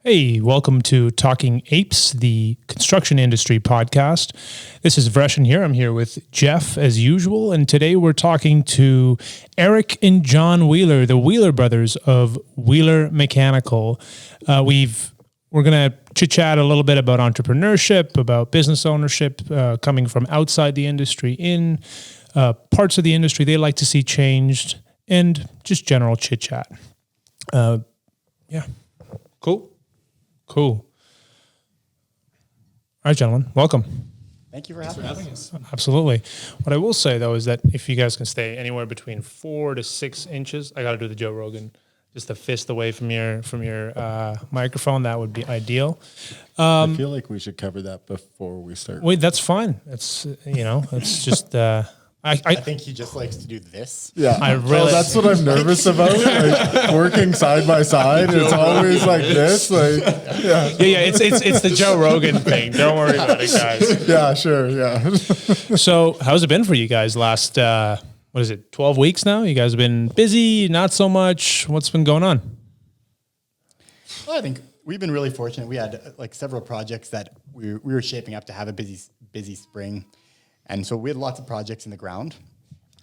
Hey, welcome to Talking Apes, the construction industry podcast. This is Vresh here. I'm here with Jeff as usual, and today we're talking to Eric and John Wiehler, the Wiehler brothers of Wiehler Mechanical. We're going to chit-chat a little bit about entrepreneurship, about business ownership, coming from outside the industry in parts of the industry they like to see changed, and just general chit-chat. Yeah. Cool. All right, gentlemen, welcome. Thank you for having us. Absolutely. What I will say, though, is that if you guys can stay anywhere between 4 to 6 inches, I got to do the Joe Rogan, just a fist away from your microphone, that would be ideal. I feel like we should cover that before we start. Wait, that's fine. It's it's just. I think he just likes to do this. Yeah, that's what I'm nervous about. Like, working side by side, it's always like this. Like, yeah. It's the Joe Rogan thing. Don't worry about it, guys. Yeah, sure. Yeah. So, how's it been for you guys? Last 12 weeks now? You guys have been busy, not so much. What's been going on? Well, I think we've been really fortunate. We had several projects that we were shaping up to have a busy spring. And so we had lots of projects in the ground,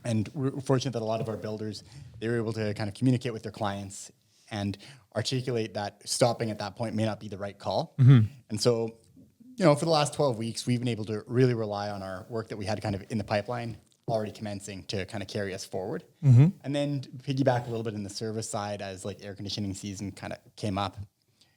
and we're fortunate that a lot of our builders, they were able to kind of communicate with their clients and articulate that stopping at that point may not be the right call. Mm-hmm. And so, for the last 12 weeks, we've been able to really rely on our work that we had kind of in the pipeline already commencing to kind of carry us forward. Mm-hmm. And then piggyback a little bit in the service side as air conditioning season kind of came up.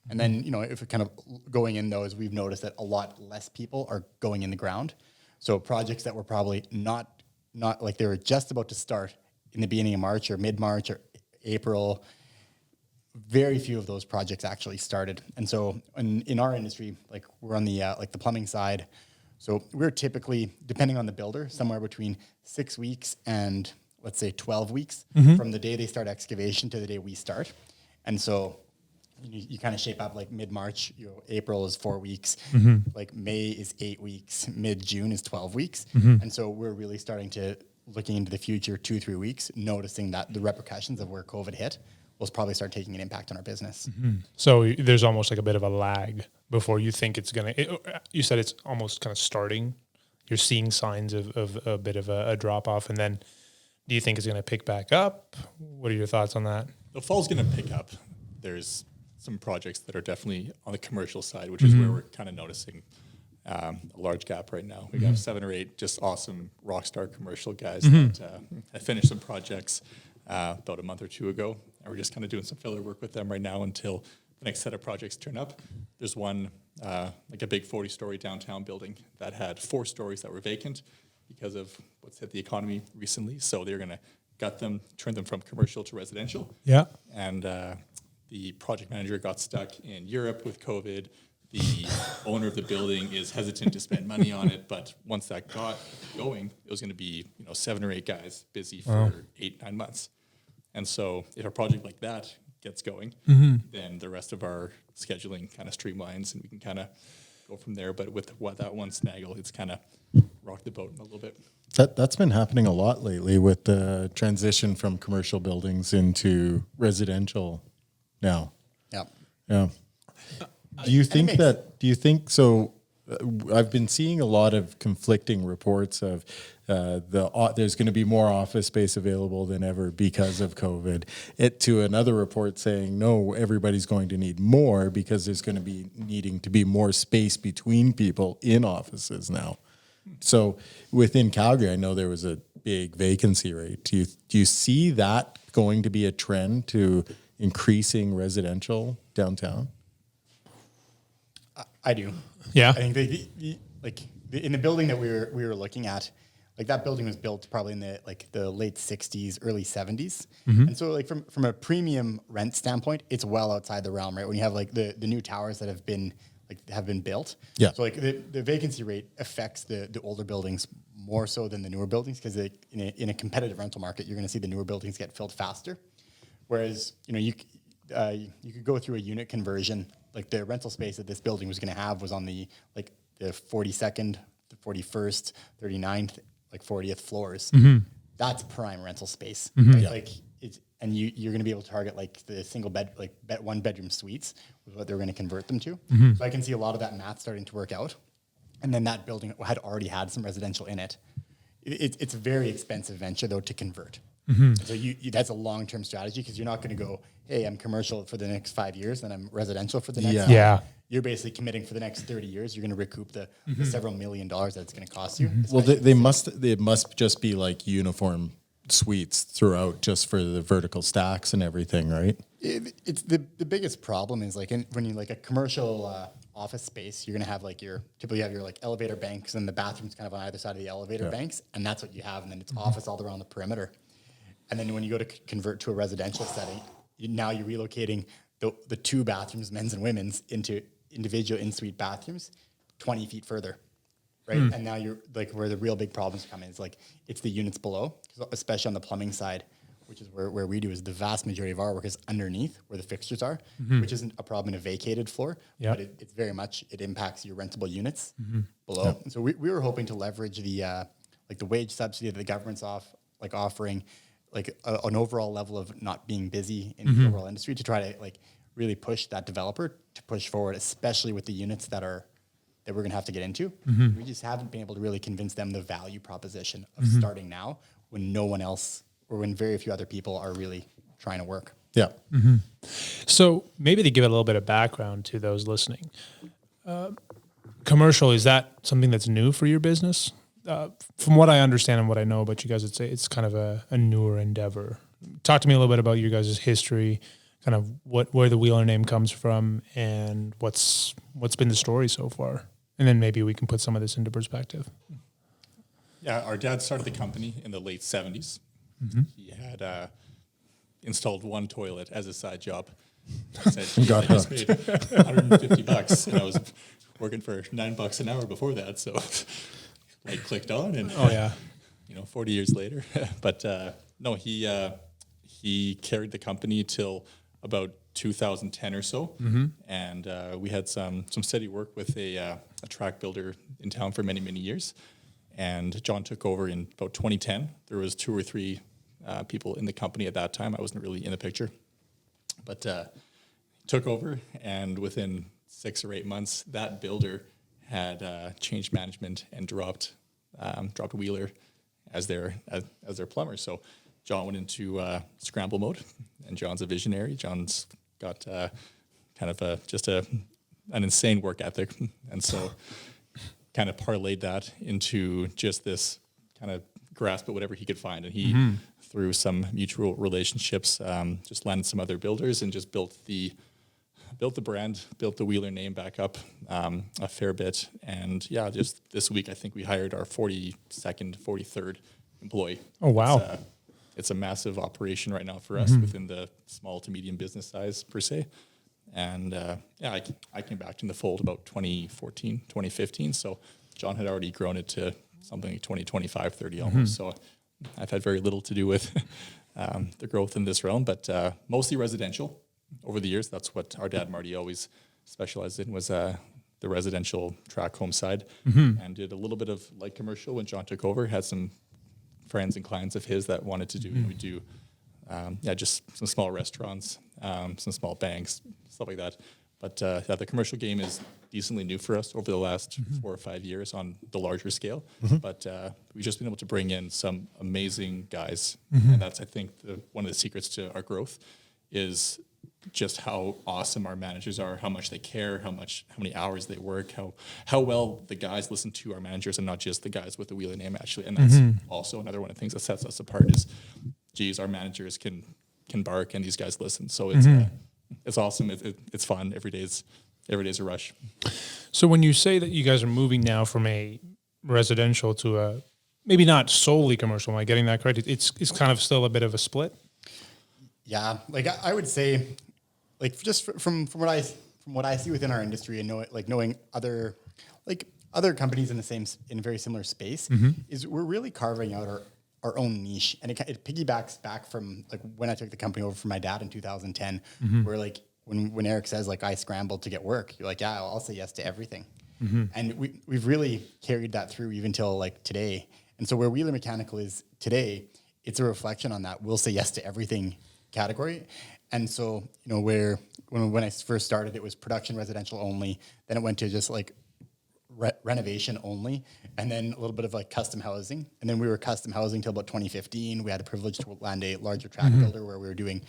And then, if we're kind of going in those, we've noticed that a lot less people are going in the ground. So projects that were probably not like they were just about to start in the beginning of March or mid-March or April, very few of those projects actually started. And so in our industry, we're on the the plumbing side. So we're typically, depending on the builder, somewhere between 6 weeks and let's say 12 weeks from the day they start excavation to the day we start. And so you kind of shape up mid-March, April is 4 weeks, May is 8 weeks, mid-June is 12 weeks. And so we're really starting to, looking into the future 2-3 weeks, noticing that the repercussions of where COVID hit will probably start taking an impact on our business. So there's almost a bit of a lag before you think it's going to, you said it's almost kind of starting. You're seeing signs of a bit of a drop off. And then do you think it's going to pick back up? What are your thoughts on that? The fall's going to pick up. There's some projects that are definitely on the commercial side, which is where we're kind of noticing a large gap right now. We have 7 or 8 just awesome rock star commercial guys that have finished some projects about a month or 2 ago, and we're just kind of doing some filler work with them right now until the next set of projects turn up. There's one, a big 40-story downtown building that had 4 stories that were vacant because of what's hit the economy recently. So they're going to gut them, turn them from commercial to residential. Yeah. And the project manager got stuck in Europe with COVID. The owner of the building is hesitant to spend money on it, but once that got going, it was going to be 7 or 8 guys busy for 8-9 months. And so if a project like that gets going, then the rest of our scheduling kind of streamlines and we can kind of go from there. But with that one snaggle, it's kind of rocked the boat a little bit. That's been happening a lot lately with the transition from commercial buildings into residential now. Yeah. Do you think so? I've been seeing a lot of conflicting reports of there's going to be more office space available than ever because of COVID. To another report saying, no, everybody's going to need more because there's going to be needing to be more space between people in offices now. So within Calgary, I know there was a big vacancy rate. Do you see that going to be a trend to increasing residential downtown? I do. Yeah. I think in the building that we were looking at, that building was built probably in the late 60s, early 70s. And so from a premium rent standpoint, it's well outside the realm, right? When you have the new towers that have been built. Yeah. So the vacancy rate affects the older buildings more so than the newer buildings because in a competitive rental market, you're going to see the newer buildings get filled faster. Whereas, you could go through a unit conversion, the rental space that this building was going to have was on the 42nd, the 41st, 39th, 40th floors. That's prime rental space. Right? and you're going to be able to target like the single bed, like 1 bedroom suites was what they're going to convert them to. So I can see a lot of that math starting to work out. And then that building had already had some residential in it. It's a very expensive venture though to convert. So that's a long-term strategy because you're not going to go, hey, I'm commercial for the next 5 years, then I'm residential for the next 5. Yeah. You're basically committing for the next 30 years. You're going to recoup the several $1 million that it's going to cost you. Well, they must just be like uniform suites throughout, just for the vertical stacks and everything, right? It's the biggest problem is like when you like a commercial office space, you're going to have like typically have your like elevator banks and the bathrooms kind of on either side of the elevator banks, and that's what you have, and then it's office all around the perimeter. And then when you go to convert to a residential setting, now you're relocating the 2 bathrooms, men's and women's, into individual in-suite bathrooms 20 feet further, right? And now you're like where the real big problems come in is like it's the units below, especially on the plumbing side, which is where we do is the vast majority of our work is underneath where the fixtures are, which isn't a problem in a vacated floor, but it's very much, it impacts your rentable units below. And so we were hoping to leverage the like the wage subsidy that the government's offering, like an overall level of not being busy in the overall industry to try to like really push that developer to push forward, especially with the units that we're going to have to get into. We just haven't been able to really convince them the value proposition of starting now when no one else or when very few other people are really trying to work. Yeah. So maybe to give a little bit of background to those listening, commercial, is that something that's new for your business? From what I understand and what I know about you guys, it's kind of a newer endeavor. Talk to me a little bit about your guys' history, kind of where the Wiehler name comes from, and what's been the story so far. And then maybe we can put some of this into perspective. Yeah, our dad started the company in the late 70s. He had installed 1 toilet as a side job. He said, Got I just paid $150, and I was working for $9 an hour before that, so light clicked on, and 40 years later. But no, he carried the company till about 2010 or so, and we had some steady work with a track builder in town for many, many years. And John took over in about 2010. There was 2 or 3 people in the company at that time. I wasn't really in the picture, but took over, and within 6 or 8 months, that builder had changed management and dropped Wiehler as their plumber. So John went into scramble mode, and John's a visionary. John's got kind of just an insane work ethic, and so kind of parlayed that into just this kind of grasp at whatever he could find. And he, through some mutual relationships, just landed some other builders and just built the brand, built the Wiehler name back up a fair bit. And yeah, just this week, I think we hired our 43rd employee. Oh, wow. It's a massive operation right now for us within the small to medium business size per se. And I came back in the fold about 2014, 2015. So John had already grown it to something like 20, 25, 30 almost. So I've had very little to do with the growth in this realm, but mostly residential over the years. That's what our dad, Marty, always specialized in, was the residential track home side, and did a little bit of light commercial when John took over. Had some friends and clients of his that wanted to do, we do just some small restaurants, some small banks, stuff like that. But the commercial game is decently new for us over the last 4 or 5 years on the larger scale. But we've just been able to bring in some amazing guys. And that's, I think, one of the secrets to our growth is just how awesome our managers are, how much they care, how many hours they work, how well the guys listen to our managers, and not just the guys with the Wiehler name, actually. And that's also another one of the things that sets us apart is, geez, our managers can bark and these guys listen. So it's awesome. It's fun. Every day's a rush. So when you say that you guys are moving now from a residential to a maybe not solely commercial, am I getting that correct? It's kind of still a bit of a split. Yeah, like I would say, like just from what I see within our industry and knowing other companies in a very similar space, is we're really carving out our own niche, and it piggybacks back from like when I took the company over from my dad in 2010, where like when Eric says like I scrambled to get work, you're like, yeah, I'll say yes to everything, and we've really carried that through even till like today. And so where Wiehler Mechanical is today, it's a reflection on that. We'll say yes to everything category. And so, when I first started, it was production residential only. Then it went to just like renovation only, and then a little bit of like custom housing. And then we were custom housing till about 2015. We had the privilege to land a larger tract builder where we were doing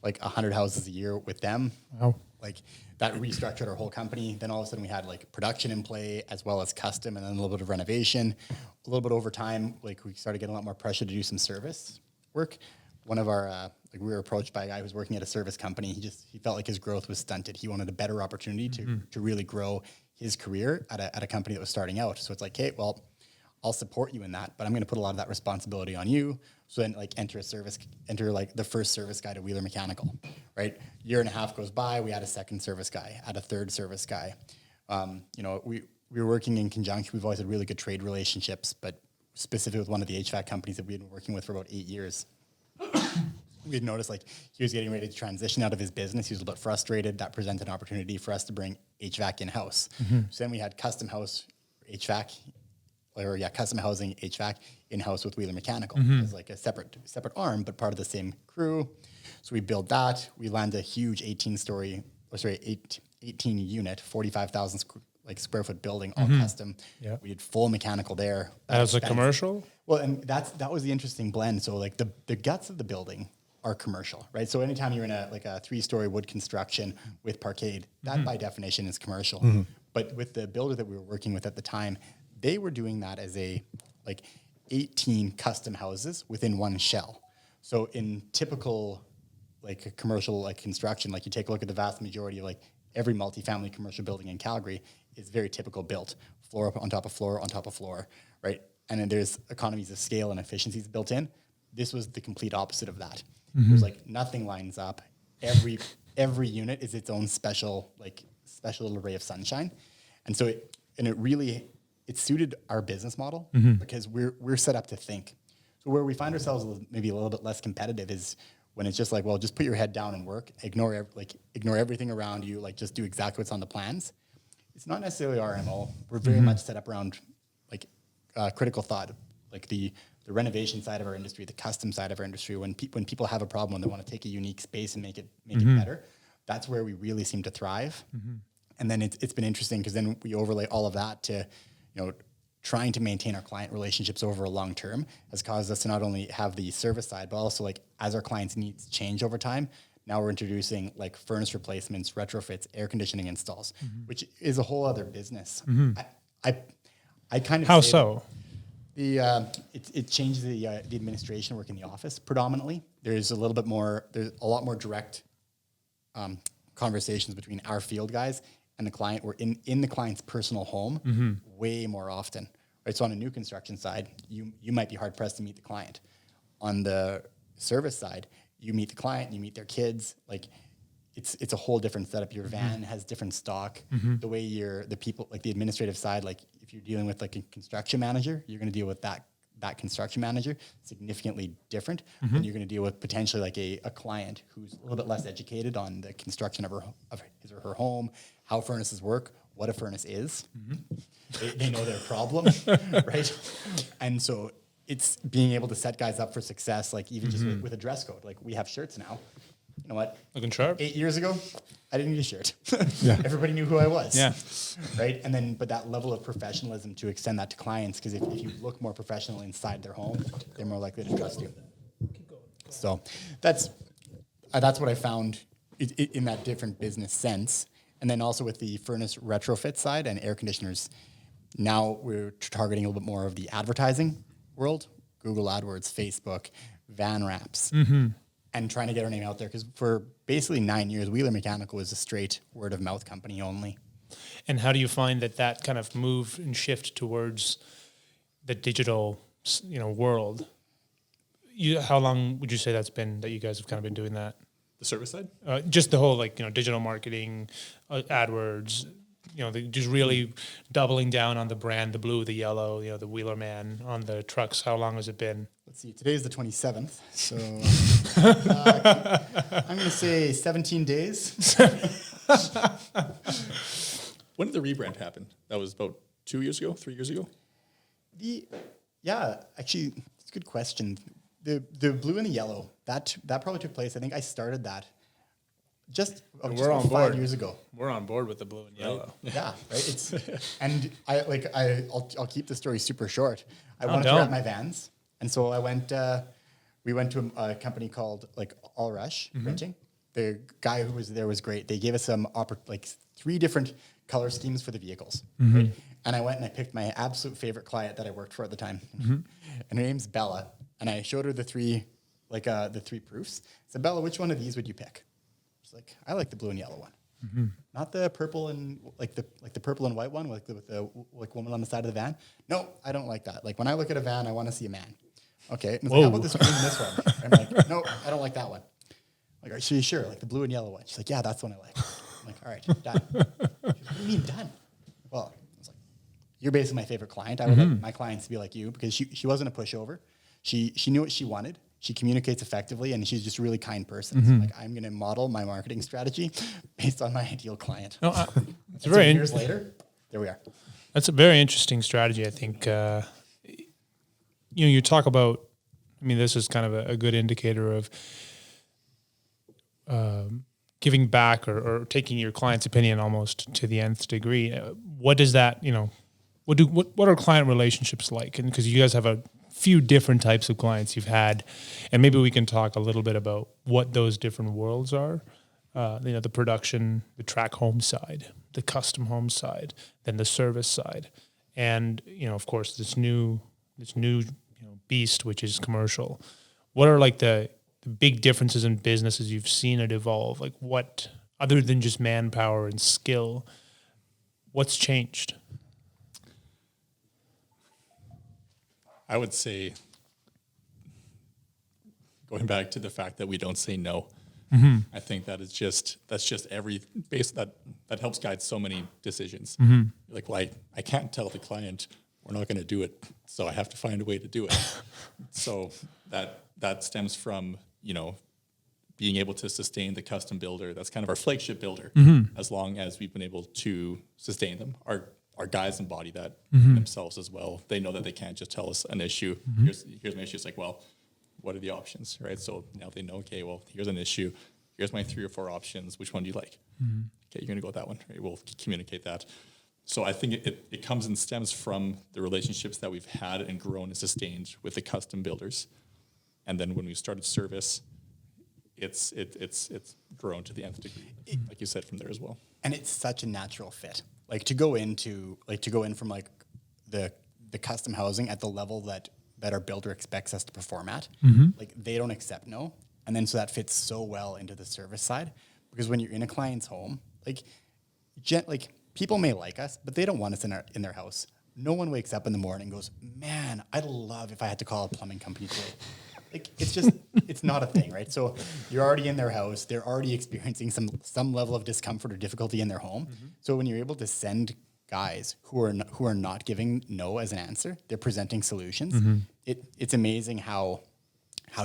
like 100 houses a year with them. Wow. Like that restructured our whole company. Then all of a sudden we had like production in play as well as custom, and then a little bit of renovation. A little bit over time, like we started getting a lot more pressure to do some service work. One of our, we were approached by a guy who was working at a service company. He felt like his growth was stunted. He wanted a better opportunity to really grow his career at a company that was starting out. So it's like, hey, well, I'll support you in that, but I'm going to put a lot of that responsibility on you. So then like enter like the first service guy to Wiehler Mechanical, right? Year and a half goes by. We had a second service guy, had a third service guy. We were working in conjunction. We've always had really good trade relationships, but specifically with one of the HVAC companies that we had been working with for about 8 years. We had noticed like he was getting ready to transition out of his business. He was a little bit frustrated. That presented an opportunity for us to bring HVAC in-house. So then we had custom house HVAC, custom housing HVAC in-house with Wiehler Mechanical as like a separate arm, but part of the same crew. So we built that. We landed a huge 18 unit, 45,000 square foot building, all custom. Yeah. We did full mechanical there. As a commercial? Well, and that was the interesting blend. So like the guts of the building are commercial, right? So anytime you're in a 3-story wood construction with parkade, that by definition is commercial. But with the builder that we were working with at the time, they were doing that as 18 custom houses within one shell. So in typical commercial construction, you take a look at the vast majority of every multifamily commercial building in Calgary is very typical built, floor up on top of floor on top of floor, right? And then there's economies of scale and efficiencies built in. This was the complete opposite of that. There's nothing lines up. Every unit is its own special little ray of sunshine. And so it suited our business model because we're set up to think. So where we find ourselves maybe a little bit less competitive is when it's just just put your head down and work, ignore everything around you, just do exactly what's on the plans. It's not necessarily our MO. We're very much set up around critical thought, the renovation side of our industry, the custom side of our industry. When people have a problem and they want to take a unique space and make it better, that's where we really seem to thrive. And then it's been interesting because then we overlay all of that to, trying to maintain our client relationships over a long term has caused us to not only have the service side, but also as our clients' needs change over time, now we're introducing furnace replacements, retrofits, air conditioning installs, which is a whole other business. I kind of how so? It changes the administration work in the office predominantly. There's a lot more direct conversations between our field guys and the client. We're in the client's personal home way more often, right? So on a new construction side, you might be hard pressed to meet the client. On the service side, you meet the client, you meet their kids. It's a whole different setup. Your van has different stock. The way the people, the administrative side, if you're dealing with a construction manager, you're going to deal with that construction manager significantly different than you're going to deal with potentially a client who's a little bit less educated on the construction of his or her home, how furnaces work, what a furnace is. They know their problem, right? And so it's being able to set guys up for success, even just with a dress code. We have shirts now. You know what? Looking sharp. 8 years ago, I didn't need a shirt. Yeah. Everybody knew who I was. Yeah. Right. And then, but that level of professionalism to extend that to clients, because if you look more professional inside their home, they're more likely to trust you. So that's what I found in that different business sense. And then also with the furnace retrofit side and air conditioners, now we're targeting a little bit more of the advertising world, Google AdWords, Facebook, van wraps. And trying to get our name out there, because for basically 9 years, Wiehler Mechanical was a straight word of mouth company only. And how do you find that kind of move and shift towards the digital, world? How long would you say that's been that you guys have kind of been doing that? The service side? Just the whole digital marketing, AdWords. Just really doubling down on the brand, the blue, the yellow, the Wiehler man on the trucks. How long has it been? Let's see. Today is the 27th. So I'm going to say 17 days. When did the rebrand happen? That was about 2 years ago, 3 years ago? Actually, it's a good question. the blue and the yellow, that probably took place. I think I started that just we're on 5 board. years ago. We're on board with the blue and yellow. Yeah, right. It's and I'll keep the story super short. I wanted to wrap my vans, and so I went. We went to a company called All Rush Printing. The guy who was there was great. They gave us some 3 different color schemes for the vehicles. Right? And I went and I picked my absolute favorite client that I worked for at the time, and her name's Bella. And I showed her the 3 proofs. I said, Bella, which one of these would you pick? She's like, I like the blue and yellow one, not the purple and the purple and white one with the woman on the side of the van. No, I don't like that. Like when I look at a van, I want to see a man. Okay, and I was like, how about this green and this one? And I'm like, no, I don't like that one. I'm like, are you sure? Like the blue and yellow one? She's like, yeah, that's the one I like. I'm like, all right, done. She's like, what do you mean done? Well, I was like, you're basically my favorite client. I would like my clients to be like you because she wasn't a pushover. She knew what she wanted. She communicates effectively, and she's just a really kind person. So I'm going to model my marketing strategy based on my ideal client. No, it's very years later, there we are. That's a very interesting strategy. I think you talk about. I mean, this is kind of a good indicator of giving back or taking your client's opinion almost to the nth degree. What does that? What are client relationships like? And because you guys have a few different types of clients you've had, and maybe we can talk a little bit about what those different worlds are. The production, the track home side, the custom home side, then the service side, and of course this new beast, which is commercial. What are like the big differences in businesses you've seen it evolve? Like what, other than just manpower and skill, what's changed? I would say, going back to the fact that we don't say no, I think that's just every base that helps guide so many decisions. Like, well, I can't tell the client we're not going to do it, so I have to find a way to do it. So that stems from being able to sustain the custom builder. That's kind of our flagship builder. As long as we've been able to sustain them, our guys embody that themselves as well. They know that they can't just tell us an issue. Here's my issue. It's like, well, what are the options, right? So now they know, okay, well, here's an issue. Here's my 3 or 4 options. Which one do you like? Okay, you're going to go with that one. Right? We'll communicate that. So I think it comes and stems from the relationships that we've had and grown and sustained with the custom builders. And then when we started service, it's grown to the nth degree, like you said, from there as well. And it's such a natural fit. To go in from the custom housing at the level that our builder expects us to perform at. They don't accept no. And then so that fits so well into the service side, because when you're in a client's home, people may like us, but they don't want us in their house. No one wakes up in the morning and goes, man, I'd love if I had to call a plumbing company today. It's not a thing, right? So you're already in their house. They're already experiencing some level of discomfort or difficulty in their home. So when you're able to send guys who are not giving no as an answer, they're presenting solutions. It's amazing how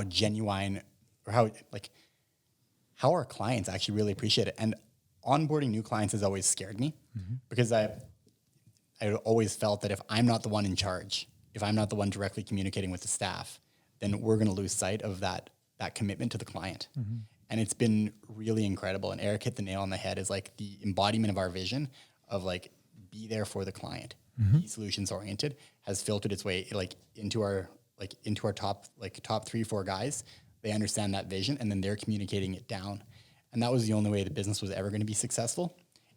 genuine, or how our clients actually really appreciate it. And onboarding new clients has always scared me, because I always felt that if I'm not the one in charge, if I'm not the one directly communicating with the staff, then we're going to lose sight of that commitment to the client. And it's been really incredible. And Eric hit the nail on the head, is the embodiment of our vision of be there for the client, be solutions oriented, has filtered its way into our top 3-4 guys. They understand that vision, and then they're communicating it down. And that was the only way the business was ever going to be successful.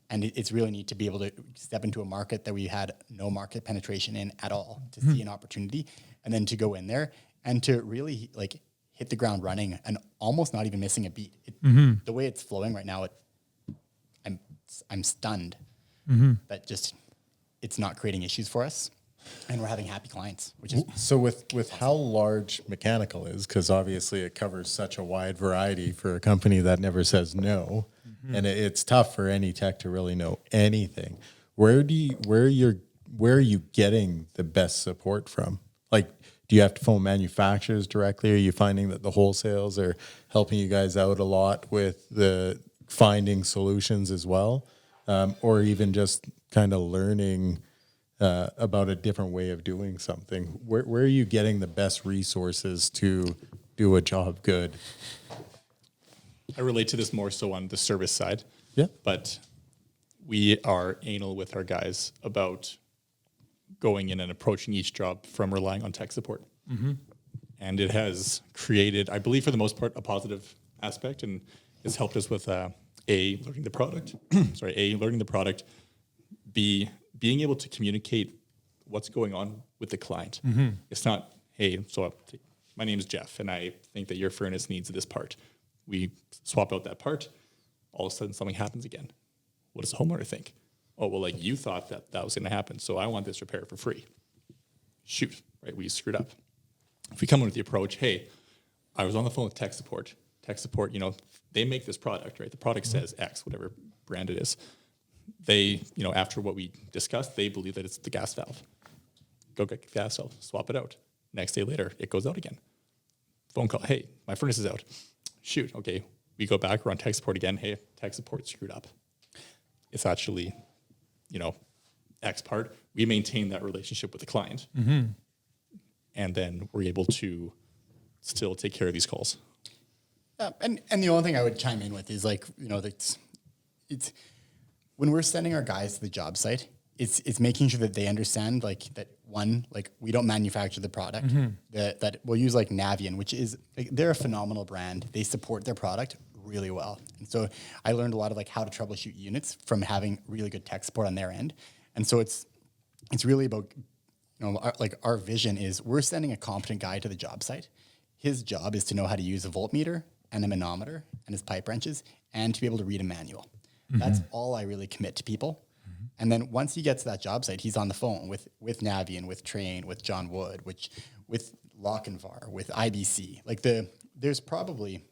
And it's really neat to be able to step into a market that we had no market penetration in at all, to see an opportunity, and then to go in there and to really hit the ground running and almost not even missing a beat. The way it's flowing right now, I'm stunned that it's not creating issues for us. And we're having happy clients, which is so with how large Mechanical is, because obviously it covers such a wide variety for a company that never says no, and it's tough for any tech to really know anything. Where are you getting the best support from? Do you have to phone manufacturers directly? Are you finding that the wholesales are helping you guys out a lot with the finding solutions as well, or even just kind of learning about a different way of doing something? Where are you getting the best resources to do a job good? I relate to this more so on the service side. Yeah. But we are anal with our guys about going in and approaching each job from relying on tech support. And it has created, I believe for the most part, a positive aspect, and it's helped us with learning the product, learning the product, B, being able to communicate what's going on with the client. It's not, hey, so my name is Jeff, and I think that your furnace needs this part. We swap out that part. All of a sudden, something happens again. What does the homeowner think? Oh, well, like you thought that was going to happen, so I want this repair for free. Shoot, right? We screwed up. If we come in with the approach, hey, I was on the phone with tech support. Tech support, they make this product, right? The product says X, whatever brand it is. They, after what we discussed, they believe that it's the gas valve. Go get the gas valve, swap it out. Next day later, it goes out again. Phone call, hey, my furnace is out. Shoot, okay. We go back, we're on tech support again. Hey, tech support screwed up. It's actually, X part. We maintain that relationship with the client. And then we're able to still take care of these calls. And the only thing I would chime in with is it's when we're sending our guys to the job site, it's making sure that they understand that one, we don't manufacture the product, that we'll use Navien, which is they're a phenomenal brand. They support their product really well. And so I learned a lot of how to troubleshoot units from having really good tech support on their end. And so it's really about, our vision is we're sending a competent guy to the job site. His job is to know how to use a voltmeter and a manometer and his pipe wrenches and to be able to read a manual. That's all I really commit to people. And then once he gets to that job site, he's on the phone with Navien, with Train, with John Wood, with Lochinvar, with IBC. There's probably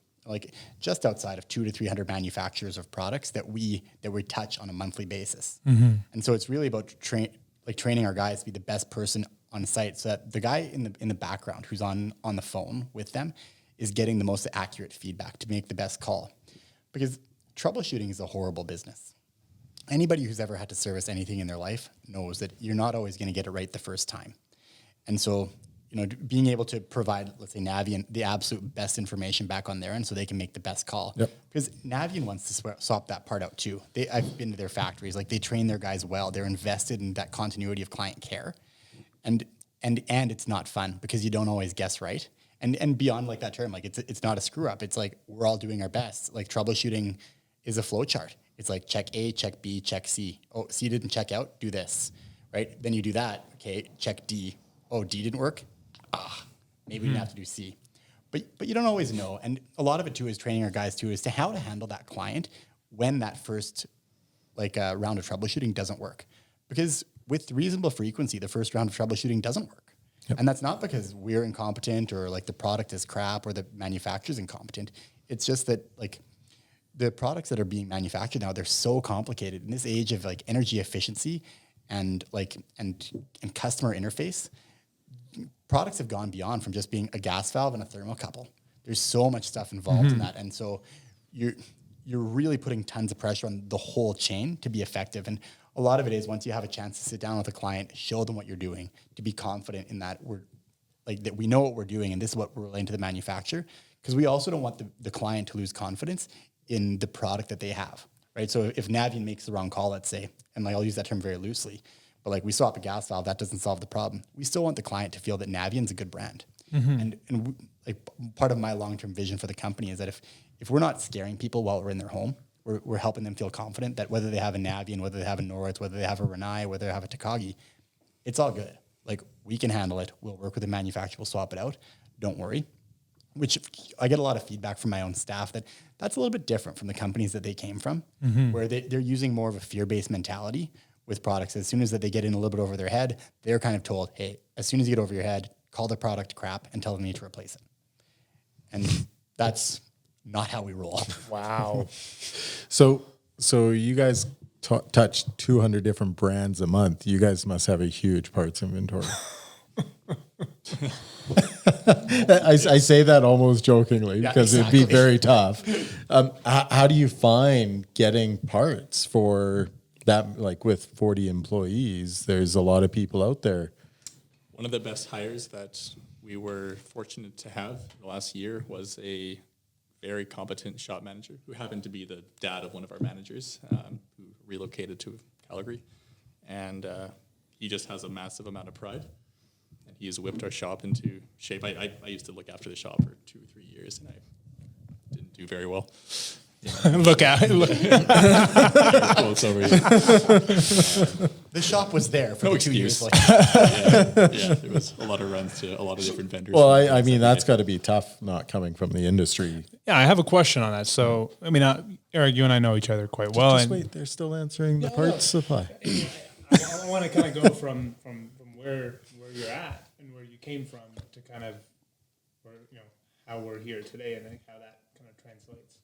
just outside of 200 to 300 manufacturers of products that we touch on a monthly basis. And so it's really about training our guys to be the best person on site, so that the guy in the background who's on the phone with them is getting the most accurate feedback to make the best call. Because troubleshooting is a horrible business. Anybody who's ever had to service anything in their life knows that you're not always going to get it right the first time. And so, being able to provide, let's say, Navien the absolute best information back on their end so they can make the best call. Yep. Because Navien wants to swap that part out too. I've been to their factories. They train their guys well. They're invested in that continuity of client care. And it's not fun because you don't always guess right. And beyond that term, it's not a screw up. It's we're all doing our best. Troubleshooting is a flow chart. It's check A, check B, check C. Oh, C didn't check out, do this, right? Then you do that. Okay, check D. Oh, D didn't work? Maybe we didn't have to do C. But you don't always know. And a lot of it too is training our guys too as to how to handle that client when that first round of troubleshooting doesn't work. Because with reasonable frequency, the first round of troubleshooting doesn't work. Yep. And that's not because we're incompetent or the product is crap or the manufacturer's incompetent. It's just that the products that are being manufactured now, they're so complicated in this age of energy efficiency and customer interface. Products have gone beyond from just being a gas valve and a thermocouple. There's so much stuff involved in that. And so you're really putting tons of pressure on the whole chain to be effective. And a lot of it is once you have a chance to sit down with a client, show them what you're doing, to be confident in that that we know what we're doing and this is what we're relaying to the manufacturer. Because we also don't want the client to lose confidence in the product that they have, right? So if Navien makes the wrong call, let's say, and I'll use that term very loosely, but we swap a gas valve, that doesn't solve the problem. We still want the client to feel that Navien's a good brand. And part of my long-term vision for the company is that if we're not scaring people while we're in their home, we're helping them feel confident that whether they have a Navien, whether they have a Norwitz, whether they have a Renai, whether they have a Takagi, it's all good. We can handle it. We'll work with the manufacturer. We'll swap it out. Don't worry. Which I get a lot of feedback from my own staff that's a little bit different from the companies that they came from, where they're using more of a fear-based mentality with products. As soon as that they get in a little bit over their head, they're kind of told, hey, as soon as you get over your head, call the product crap and tell them you need to replace it. And that's not how we roll. Wow. So you guys touch 200 different brands a month. You guys must have a huge parts inventory. I say that almost jokingly because it'd be very tough. How do you find getting parts for that? With 40 employees, there's a lot of people out there. One of the best hires that we were fortunate to have the last year was a very competent shop manager who happened to be the dad of one of our managers who relocated to Calgary. And he just has a massive amount of pride. And he has whipped our shop into shape. I used to look after the shop for 2 or 3 years, and I didn't do very well. Look at it. Quotes over here. The shop was there for No the 2 years. excuse. Yeah, there was a lot of runs to a lot of different vendors. Well, I mean, that's got to be tough not coming from the industry. Yeah, I have a question on that. So, I mean, Eric, you and I know each other quite well. Just wait, they're still answering the parts supply. I want to kind of go from where you're at and where you came from to kind of where, how we're here today and how that kind of translates.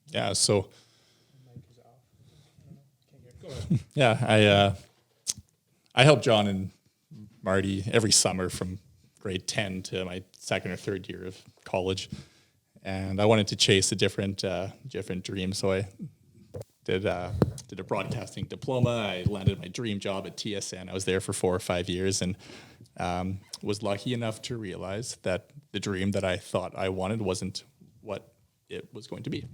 Yeah, so Mic is off. I don't know. Can't hear. Go ahead. yeah, I helped John and Marty every summer from grade 10 to my second or third year of college, and I wanted to chase a different dream. So I did a broadcasting diploma. I landed my dream job at TSN. I was there for 4 or 5 years, and was lucky enough to realize that the dream that I thought I wanted wasn't what it was going to be.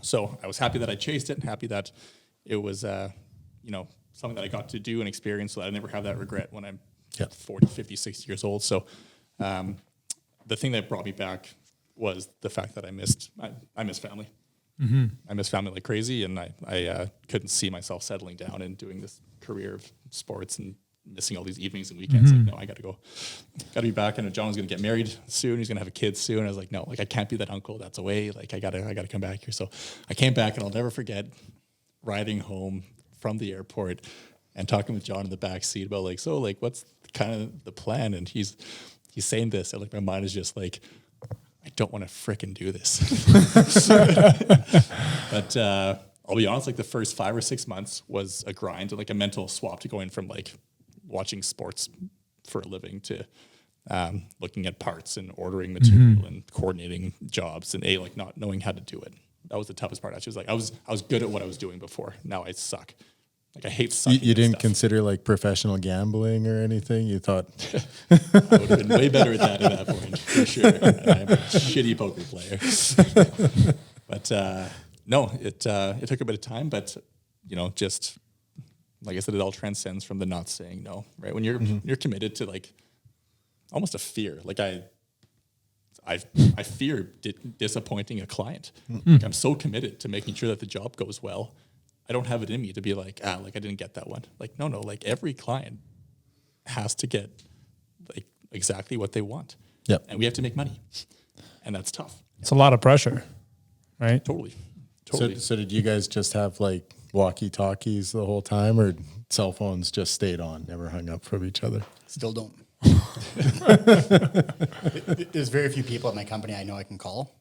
So I was happy that I chased it, happy that it was, something that I got to do and experience so that I never have that regret when I'm 40, 50, 60 years old. So the thing that brought me back was the fact that I miss family. Mm-hmm. I miss family like crazy, and I couldn't see myself settling down and doing this career of sports and missing all these evenings and weekends. Mm-hmm. Like, no, I got to be back. And John was going to get married soon. He's going to have a kid soon. I was like, no, like I can't be that uncle that's away. Like I got to come back here. So I came back, and I'll never forget riding home from the airport and talking with John in the back seat about what's kind of the plan. And he's saying this, and like my mind is just like, I don't want to frickin' do this. But I'll be honest, like the first 5 or 6 months was a grind and like a mental swap to going from like watching sports for a living to looking at parts and ordering material and coordinating jobs and like not knowing how to do it. That was the toughest part. Actually, was like I was good at what I was doing before. Now I suck. Like I hate sucking. You didn't consider like professional gambling or anything? You thought I would have been way better at that point for sure. I'm a shitty poker player. But no, it took a bit of time. But just like I said, it all transcends from the not saying no. Right when you're committed to like almost a fear. Like I fear disappointing a client. Like I'm so committed to making sure that the job goes well. I don't have it in me to be like, I didn't get that one. Like, no, like every client has to get like exactly what they want. Yep. And we have to make money. And that's tough. It's a lot of pressure, right? Totally. So did you guys just have like walkie-talkies the whole time, or cell phones just stayed on, never hung up from each other? Still don't. There's very few people at my company I know I can call,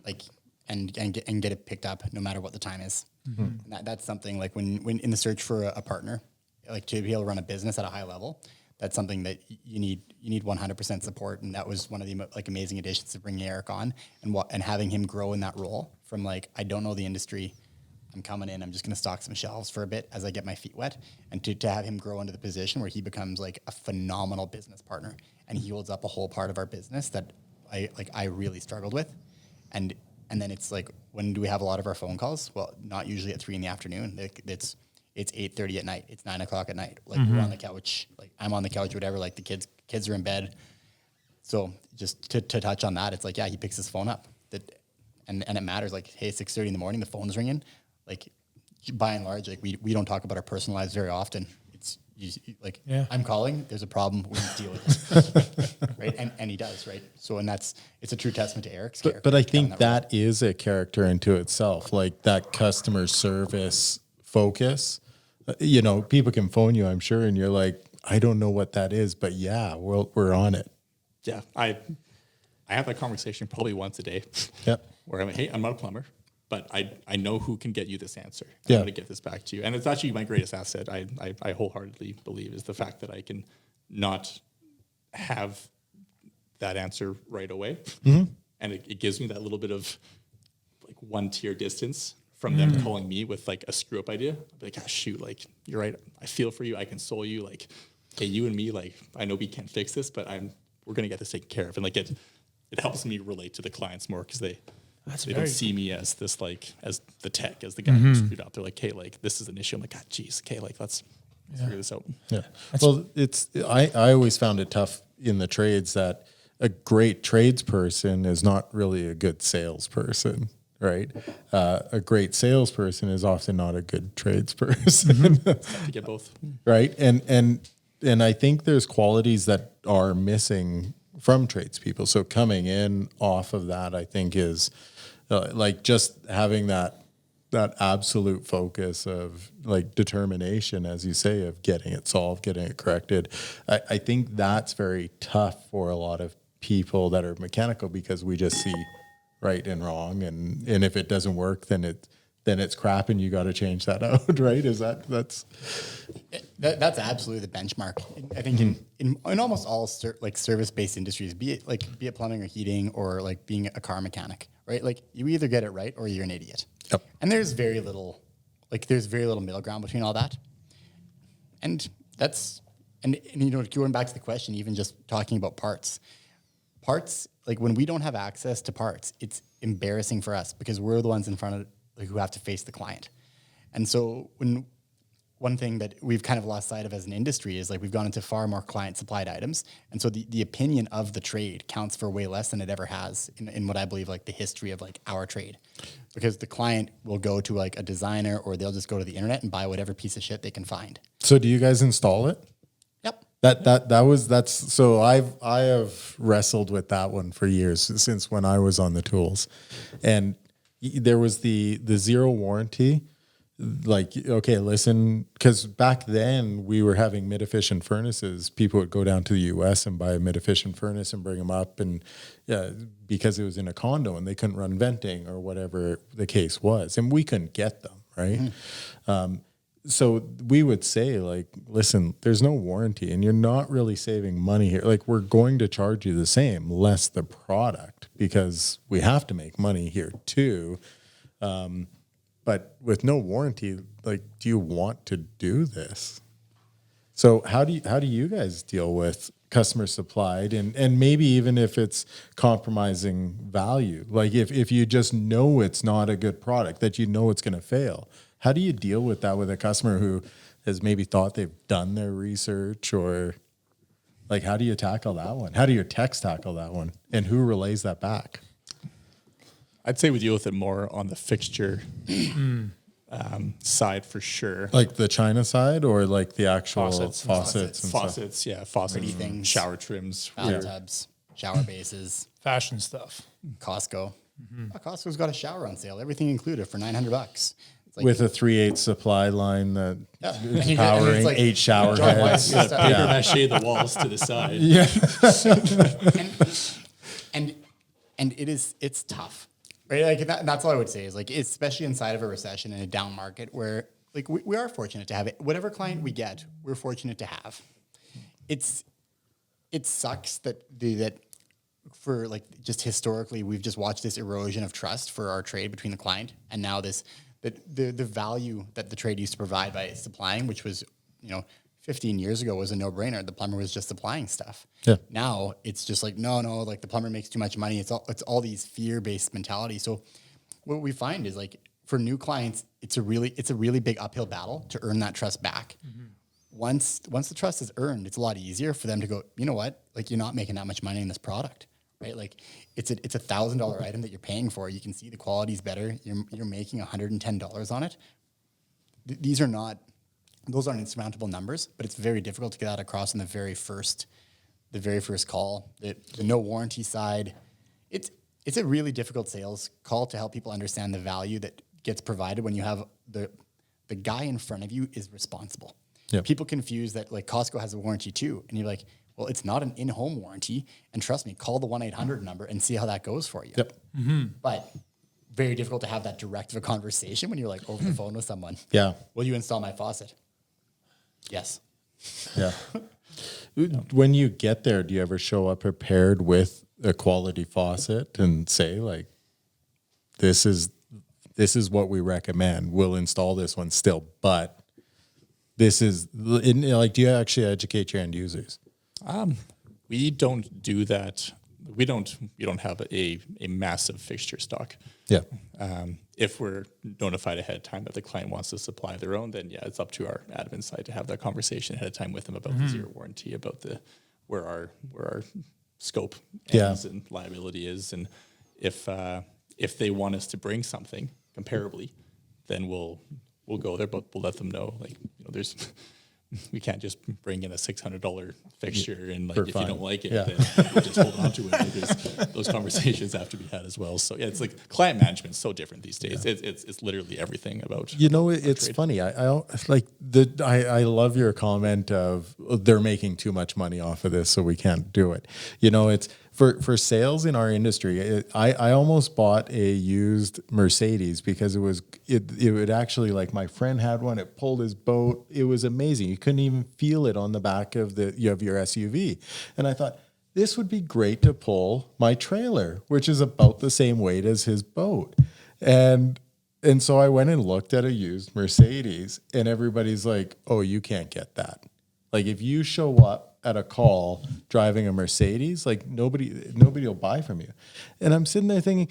like, and get it picked up no matter what the time is. Mm-hmm. And that's something like when in the search for a partner, like to be able to run a business at a high level, that's something that you need 100% support. And that was one of the like amazing additions to bringing Eric on and having him grow in that role from like, I don't know the industry. I'm coming in, I'm just going to stock some shelves for a bit as I get my feet wet, and to have him grow into the position where he becomes like a phenomenal business partner, and he holds up a whole part of our business that I really struggled with. And then it's like, when do we have a lot of our phone calls? Well, not usually at 3 p.m. It's 8:30 at night. It's 9 o'clock at night. Like we're on the couch, like I'm on the couch, whatever, like the kids are in bed. So just to touch on that, it's like, yeah, he picks his phone up and it matters. Like, hey, 6:30 in the morning, the phone's ringing. Like by and large, like we don't talk about our personal lives very often. It's I'm calling, there's a problem, we need to deal with it. Right. And he does, right? So, and it's a true testament to Eric's character. But I think that is a character into itself, like that customer service focus. People can phone you, I'm sure, and you're like, I don't know what that is, but yeah, we're on it. Yeah. I have that conversation probably once a day. Yep. Where I'm like, hey, I'm not a plumber, but I know who can get you this answer. I'm Yeah. going to get this back to you. And it's actually my greatest asset, I wholeheartedly believe, is the fact that I can not have that answer right away. Mm-hmm. And it gives me that little bit of like 1 tier distance from them calling me with like a screw up idea. I'll be like, shoot, like you're right. I feel for you. I console you. Like hey, you and me, like, I know we can't fix this, but we're going to get this taken care of. And like, it helps me relate to the clients more because they don't see me as this, like, as the tech, as the guy who screwed up. They're like, hey, like, this is an issue. I'm like, God, geez, okay, like, let's figure this out. Yeah. Well, I always found it tough in the trades that a great tradesperson is not really a good salesperson, right? A great salesperson is often not a good tradesperson. To get both. Right. And I think there's qualities that are missing from tradespeople. So coming in off of that, I think is like just having that absolute focus of like determination, as you say, of getting it solved, getting it corrected. I think that's very tough for a lot of people that are mechanical because we just see right and wrong. And if it doesn't work, then it's crap and you got to change that out, right? That's absolutely the benchmark. I think in almost all service-based industries, be it plumbing or heating or like being a car mechanic, right? Like you either get it right or you're an idiot. Yep. And there's very little middle ground between all that. And going back to the question, even just talking about parts, like when we don't have access to parts, it's embarrassing for us because we're the ones in front of who have to face the client. And so one thing that we've kind of lost sight of as an industry is like we've gone into far more client supplied items. And so the opinion of the trade counts for way less than it ever has in what I believe like the history of like our trade, because the client will go to like a designer or they'll just go to the internet and buy whatever piece of shit they can find. So do you guys install it? Yep. So I have wrestled with that one for years since when I was on the tools, and there was the zero warranty. Like, okay, listen, because back then we were having mid-efficient furnaces. People would go down to the US and buy a mid-efficient furnace and bring them up, and because it was in a condo and they couldn't run venting or whatever the case was, and we couldn't get them, right? So we would say, like, listen, there's no warranty and you're not really saving money here. Like, we're going to charge you the same, less the product, because we have to make money here too. But with no warranty, like, do you want to do this? So how do you guys deal with customer supplied and maybe even if it's compromising value? Like if you just know it's not a good product, that you know it's going to fail, how do you deal with that with a customer who has maybe thought they've done their research, or like, how do you tackle that one? How do your techs tackle that one? And who relays that back? I'd say we deal with it more on the fixture side for sure. Like the China side, or like the actual Faucets, faucets, things, shower trims, bathtubs, shower bases, Fashion stuff. Costco. Costco's got a shower on sale, everything included for $900. Like, with a 3/8 supply line that is powering powering like 8 shower heads. paper mache the walls to the side. Yeah. and it's tough. Right, like that's all I would say is like, especially inside of a recession and a down market where like we are fortunate to have it. Whatever client we get, we're fortunate to have. It sucks that for like just historically we've just watched this erosion of trust for our trade between the client and now the value that the trade used to provide by supplying, which was 15 years ago was a no-brainer. The plumber was just supplying stuff. Yeah. Now it's just like, no, like the plumber makes too much money. It's all these fear-based mentality. So what we find is like for new clients, it's a really big uphill battle to earn that trust back. Mm-hmm. Once the trust is earned, it's a lot easier for them to go, you know what? Like, you're not making that much money in this product, right? Like it's a $1,000 item that you're paying for. You can see the quality's better. You're making $110 on it. Those aren't insurmountable numbers, but it's very difficult to get that across in the very first call. The no warranty side, it's a really difficult sales call to help people understand the value that gets provided when you have the guy in front of you is responsible. Yep. People confuse that like Costco has a warranty too, and you're like, well, it's not an in-home warranty, and trust me, call the 1-800 number and see how that goes for you. Yep. Mm-hmm. But very difficult to have that direct of a conversation when you're like over the phone with someone. Yeah. Will you install my faucet? Yes. Yeah. When you get there, do you ever show up prepared with a quality faucet and say like, this is what we recommend. We'll install this one still, but this is like, do you actually educate your end users? We don't do that. We don't have a massive fixture stock. Yeah. If we're notified ahead of time that the client wants to supply their own, then it's up to our admin side to have that conversation ahead of time with them about the zero warranty, about where our scope ends and liability is, and if they want us to bring something comparably, then we'll go there, but we'll let them know, like, there's. We can't just bring in a $600 fixture and like, if you don't like it, then we'll just hold on to it. Like, those conversations have to be had as well. So it's like client management is so different these days. It's literally everything about. It's trade. Funny. I love your comment of they're making too much money off of this, so we can't do it. It's for sales in our industry. I almost bought a used Mercedes because it would actually, like, my friend had one. It pulled his boat. It was amazing. You couldn't even feel it on the back of your SUV. And I thought, this would be great to pull my trailer, which is about the same weight as his boat. And so I went and looked at a used Mercedes, and everybody's like, oh, you can't get that. Like, if you show up at a call driving a Mercedes, like, nobody will buy from you. And I'm sitting there thinking,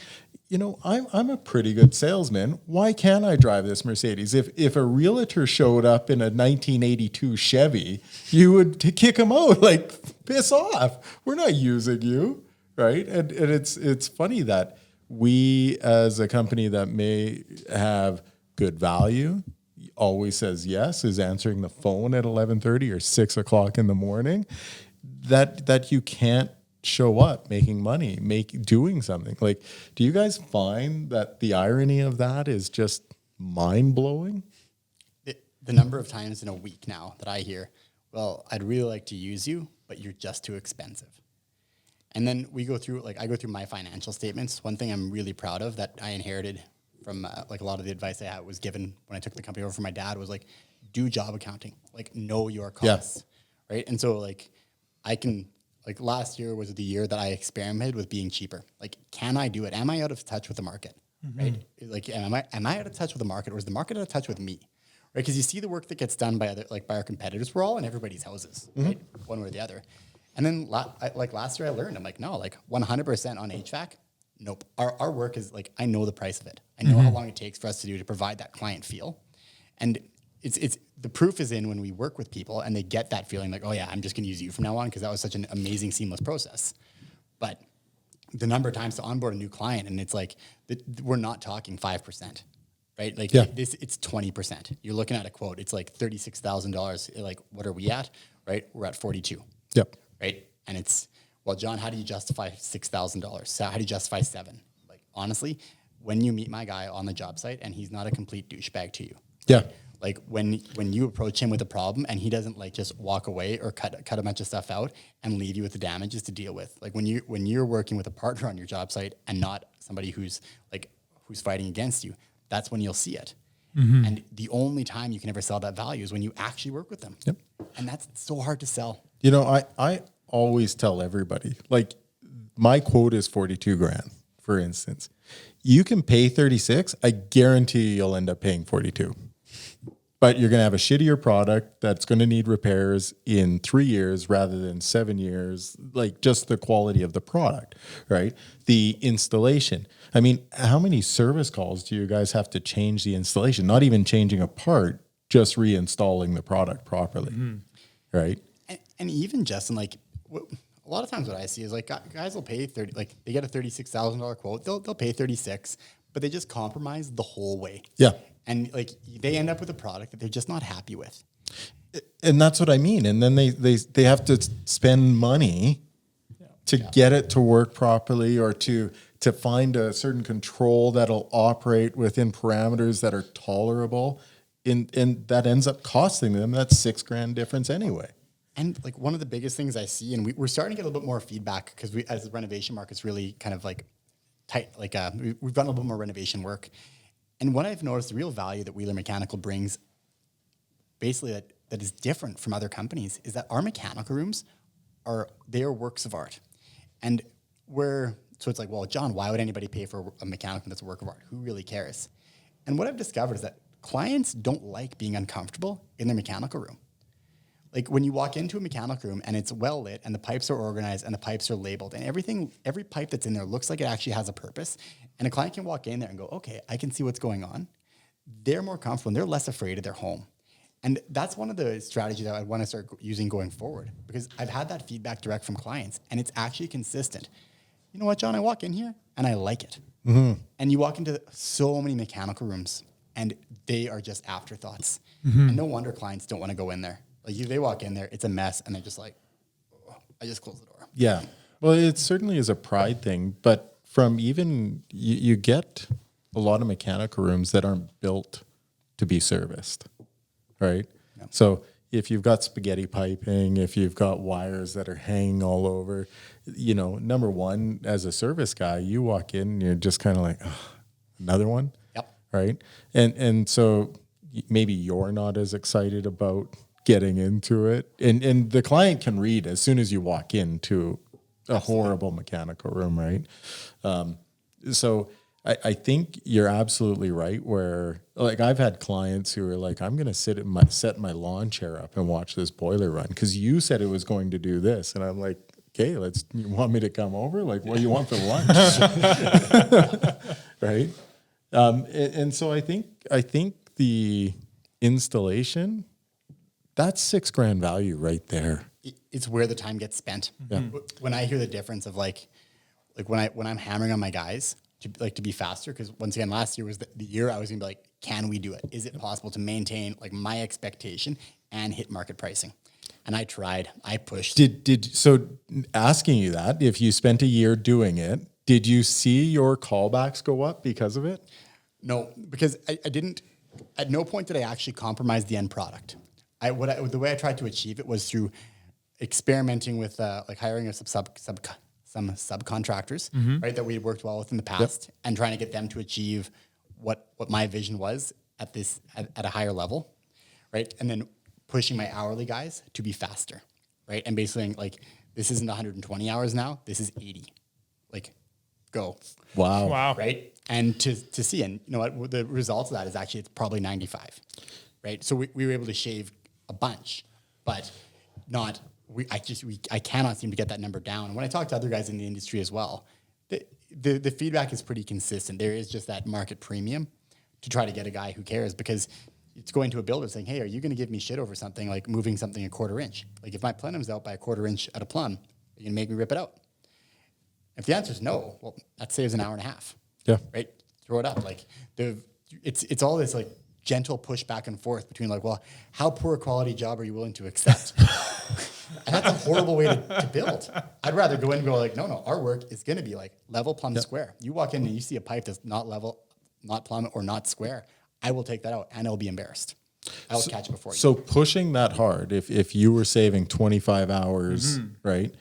I'm a pretty good salesman. Why can't I drive this Mercedes? If a realtor showed up in a 1982 Chevy, you would kick him out, like, piss off. We're not using you, right? And it's funny that we, as a company that may have good value, always says yes, is answering the phone at 11:30 or 6 o'clock in the morning, that you can't show up making money, doing something. Like, do you guys find that the irony of that is just mind-blowing? The number of times in a week now that I hear, well, I'd really like to use you, but you're just too expensive. And then I go through my financial statements. One thing I'm really proud of that I inherited from a lot of the advice I had was given when I took the company over from my dad was, like, do job accounting, like, know your costs, right? And so, like, I can, like, last year was the year that I experimented with being cheaper. Like, can I do it? Am I out of touch with the market, right? Like, am I out of touch with the market, or is the market out of touch with me, right? Because you see the work that gets done by by our competitors. We're all in everybody's houses, right? One way or the other. And then last year I learned, I'm like, no, like 100% on HVAC. Nope. Our work is, like, I know the price of it. I know how long it takes for us to provide that client feel. And it's the proof is in when we work with people and they get that feeling like, oh yeah, I'm just going to use you from now on because that was such an amazing, seamless process. But the number of times to onboard a new client, and it's like, we're not talking 5%, right? Like, it's 20%. You're looking at a quote. It's like $36,000. Like, what are we at? Right? We're at 42. Yep. Right? And it's, well, John, how do you justify $6,000? So how do you justify $7,000? Like, honestly, when you meet my guy on the job site and he's not a complete douchebag to you. Yeah. Like, when you approach him with a problem and he doesn't, like, just walk away or cut a bunch of stuff out and leave you with the damages to deal with. Like, when you're working with a partner on your job site and not somebody who's fighting against you, that's when you'll see it. And the only time you can ever sell that value is when you actually work with them. Yep. And that's so hard to sell. I always tell everybody, like, my quote is 42 grand, for instance. You can pay 36. I guarantee you'll end up paying 42. But you're going to have a shittier product that's going to need repairs in 3 years rather than 7 years, like, just the quality of the product, right? The installation. I mean, how many service calls do you guys have to change the installation? Not even changing a part, just reinstalling the product properly, right? And even Justin, like, a lot of times what I see is, like, guys will pay 30, like, they get a $36,000 quote, they'll pay 36, but they just compromise the whole way. Yeah. And, like, they end up with a product that they're just not happy with. And that's what I mean. And then they have to spend money to get it to work properly, or to find a certain control that'll operate within parameters that are tolerable. And that ends up costing them that $6,000 difference anyway. And, like, one of the biggest things I see, and we're starting to get a little bit more feedback because as the renovation market's really kind of, like, tight, like, we've done a little bit more renovation work. And what I've noticed, the real value that Wiehler Mechanical brings, basically that is different from other companies, is that our mechanical rooms they are works of art. And so it's like, well, John, why would anybody pay for a mechanical that's a work of art? Who really cares? And what I've discovered is that clients don't like being uncomfortable in their mechanical room. Like when you walk into a mechanical room and it's well lit and the pipes are organized and the pipes are labeled and every pipe that's in there looks like it actually has a purpose, and a client can walk in there and go, okay, I can see what's going on. They're more comfortable and they're less afraid of their home. And that's one of the strategies that I want to start using going forward, because I've had that feedback direct from clients and it's actually consistent. You know what, John, I walk in here and I like it. Mm-hmm. And you walk into so many mechanical rooms and they are just afterthoughts. Mm-hmm. And no wonder clients don't want to go in there. Like they walk in there, it's a mess, and they're just like, oh, I just closed the door. Yeah. Well, it certainly is a pride thing, but from even, you get a lot of mechanical rooms that aren't built to be serviced, right? Yeah. So if you've got spaghetti piping, if you've got wires that are hanging all over, number one, as a service guy, you walk in and you're just kind of like, oh, another one? Yep. Right? And so maybe you're not as excited about getting into it, and the client can read as soon as you walk into a horrible mechanical room, right? So I think you're absolutely right. Where like I've had clients who are like, I'm going to set my lawn chair up and watch this boiler run because you said it was going to do this, and I'm like, okay, you want me to come over? Like, what do you want for lunch? Right? And so I think the installation, that's $6,000 value right there. It's where the time gets spent. Yeah. When I hear the difference of like when I'm hammering on my guys to be faster, because once again, last year was the year I was gonna be like, can we do it? Is it possible to maintain like my expectation and hit market pricing? And I tried. I pushed. So asking you that, if you spent a year doing it, did you see your callbacks go up because of it? No, because I didn't. At no point did I actually compromise the end product. The way I tried to achieve it was through experimenting with like hiring some subcontractors, mm-hmm. right, that we had worked well with in the past, yep. and trying to get them to achieve what my vision was at a higher level, right, and then pushing my hourly guys to be faster, right, and basically like, this isn't 120 hours now, this is 80, like, go. Wow. Right, and to see, and you know what, the results of that is actually it's probably 95, right, so we were able to shave a bunch, but not. I cannot seem to get that number down. And when I talk to other guys in the industry as well, the feedback is pretty consistent. There is just that market premium to try to get a guy who cares, because it's going to a builder saying, hey, are you going to give me shit over something like moving something a quarter inch? Like if my plenum's out by a quarter inch at a plumb, are you going to make me rip it out? If the answer is no, well, that saves an hour and a half. Yeah. Right? Throw it up. Like it's all this like gentle push back and forth between like, well, how poor a quality job are you willing to accept? And that's a horrible way to build. I'd rather go in and go like, no, our work is going to be like level, plumb, square. You walk in and you see a pipe that's not level, not plumb, or not square, I will take that out and I'll be embarrassed. I will catch it before you. So pushing that hard, if you were saving 25 hours, mm-hmm. right,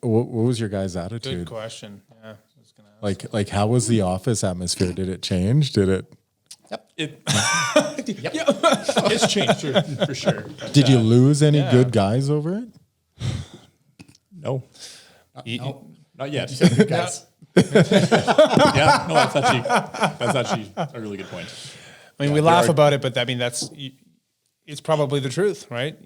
what was your guys' attitude? Good question. Yeah, I was gonna ask. Like how was the office atmosphere? Did it change? Did it? Yep. Yep. It's changed for sure. Did you lose any good guys over it? No. Not yet. You said good guys. Yeah, no, that's actually a really good point. I mean, we laugh about it, but I mean, it's probably the truth, right?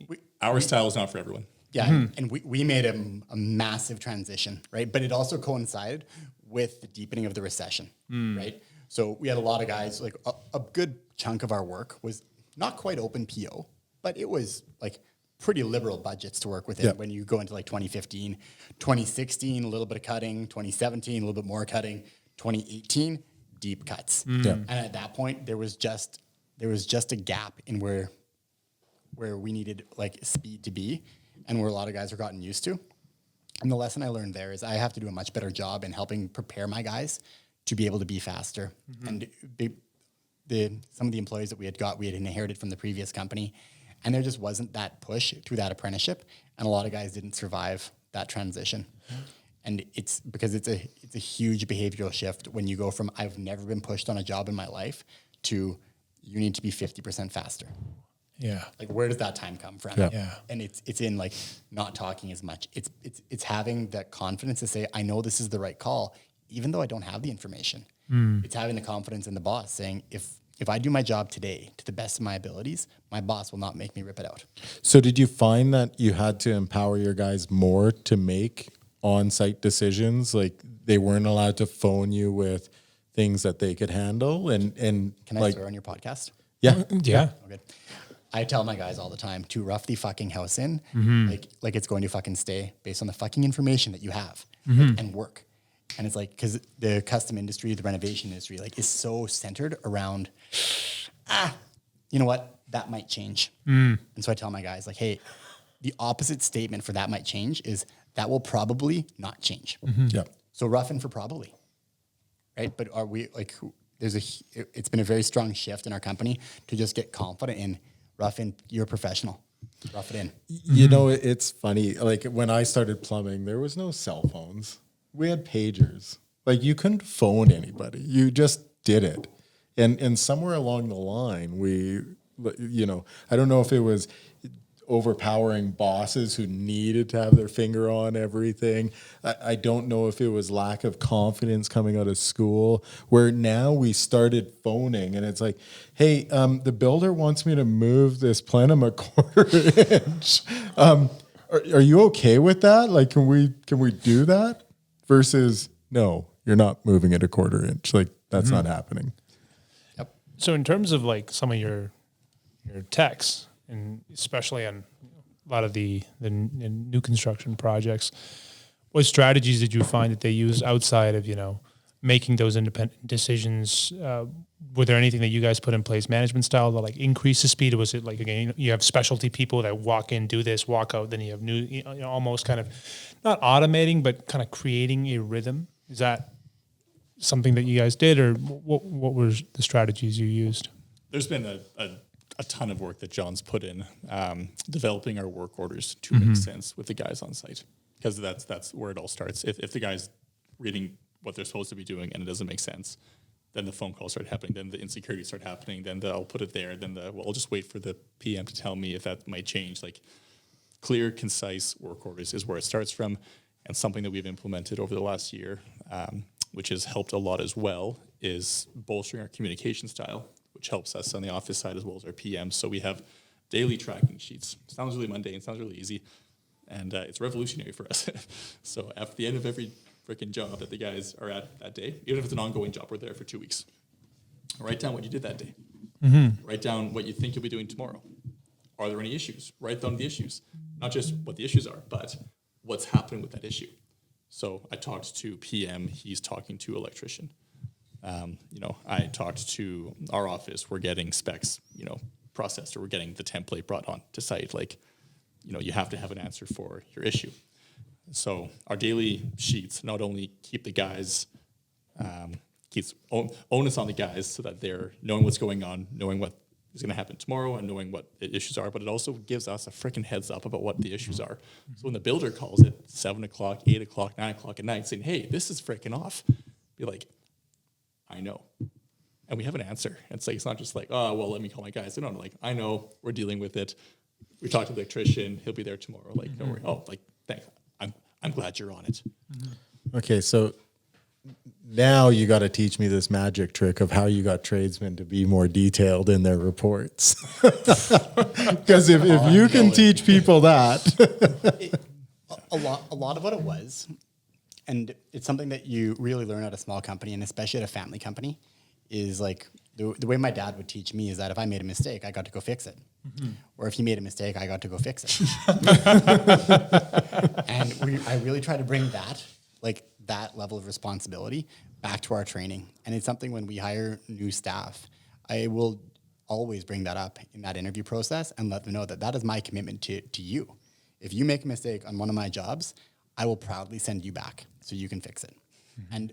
Our style is not for everyone. Yeah, mm-hmm. and we made a massive transition, right? But it also coincided with the deepening of the recession, right? So we had a lot of guys, like a good chunk of our work was not quite open PO, but it was like pretty liberal budgets to work within when you go into like 2015, 2016, a little bit of cutting, 2017, a little bit more cutting, 2018, deep cuts. Mm. Yeah. And at that point, there was just a gap in where we needed like speed to be and where a lot of guys are gotten used to. And the lesson I learned there is I have to do a much better job in helping prepare my guys to be able to be faster. Mm-hmm. And some of the employees that we had inherited from the previous company, and there just wasn't that push through that apprenticeship, and a lot of guys didn't survive that transition. Mm-hmm. And it's because it's a huge behavioral shift when you go from I've never been pushed on a job in my life to you need to be 50% faster. Yeah. Like where does that time come from? Yeah. And it's in like not talking as much. It's having that confidence to say, I know this is the right call, even though I don't have the information. It's having the confidence in the boss saying, if if I do my job today to the best of my abilities, my boss will not make me rip it out. So did you find that you had to empower your guys more to make on-site decisions? Like they weren't allowed to phone you with things that they could handle? And Can I like, swear on your podcast? yeah. Yeah. Okay. I tell my guys all the time to rough the fucking house in, like it's going to fucking stay based on the fucking information that you have and work. And it's like, because the custom industry, the renovation industry, like is so centered around, you know what, that might change. And so I tell my guys like, hey, the opposite statement for that might change is that will probably not change. Yeah. So rough in for probably, right? But are we like, it's been a very strong shift in our company to just get confident in rough in, you're a professional, rough it in. You know, it's funny. Like when I started plumbing, there was no cell phones. We had pagers. Like you couldn't phone anybody. You just did it. And somewhere along the line, we, you know, I don't know if it was overpowering bosses who needed to have their finger on everything. I don't know if it was lack of confidence coming out of school, where now we started phoning and it's like, hey, the builder wants me to move this plenum a quarter inch. Are you okay with that? Like, can we do that? Versus, no, you're not moving it a quarter inch. Like that's not happening. Yep. So in terms of like some of your techs, and especially on a lot of the new construction projects, what strategies did you find that they used outside of, you know, making those independent decisions? Were there anything that you guys put in place, management style, that like increase the speed? Or was it like, again, you have specialty people that walk in, do this, walk out, then you have new, you know, almost kind of not automating, but kind of creating a rhythm? Is that something that you guys did, or what were the strategies you used? There's been a ton of work that John's put in developing our work orders to make sense with the guys on site, because that's where it all starts. If the guy's reading what they're supposed to be doing and it doesn't make sense, then the phone calls start happening, then the insecurities start happening, then I'll put it there, then I'll just wait for the PM to tell me if that might change. Like clear, concise work orders is where it starts from, and something that we've implemented over the last year, which has helped a lot as well, is bolstering our communication style, which helps us on the office side as well as our PMs. So we have daily tracking sheets. Sounds really mundane, sounds really easy, and it's revolutionary for us. So at the end of every freaking job that the guys are at that day, even if it's an ongoing job, we're there for 2 weeks. Write down what you did that day. Write down what you think you'll be doing tomorrow. Are there any issues? Write down the issues. Not just what the issues are, but what's happening with that issue. So I talked to PM, he's talking to electrician. You know, I talked to our office, we're getting specs, you know, processed, or we're getting the template brought on to site. Like, you know, you have to have an answer for your issue. So our daily sheets not only keep the guys, keeps onus on the guys so that they're knowing what's going on, knowing what is going to happen tomorrow and knowing what the issues are, but it also gives us a freaking heads up about what the issues are. So when the builder calls at 7 o'clock, 8 o'clock, 9 o'clock at night saying, hey, this is freaking off, be like, I know. And we have an answer. It's like, it's not just like, oh, well, let me call my guys. No, like, I know, we're dealing with it. We talked to the electrician, he'll be there tomorrow. Like, don't worry. Oh, like, thanks. I'm glad you're on it. Okay, so now you got to teach me this magic trick of how you got tradesmen to be more detailed in their reports. Because if you can teach people that. A lot of what it was, and it's something that you really learn at a small company, and especially at a family company, is like the way my dad would teach me is that if I made a mistake, I got to go fix it. Or if he made a mistake, I got to go fix it. And I really try to bring that level of responsibility back to our training. And it's something when we hire new staff, I will always bring that up in that interview process and let them know that that is my commitment to you. If you make a mistake on one of my jobs, I will proudly send you back so you can fix it. And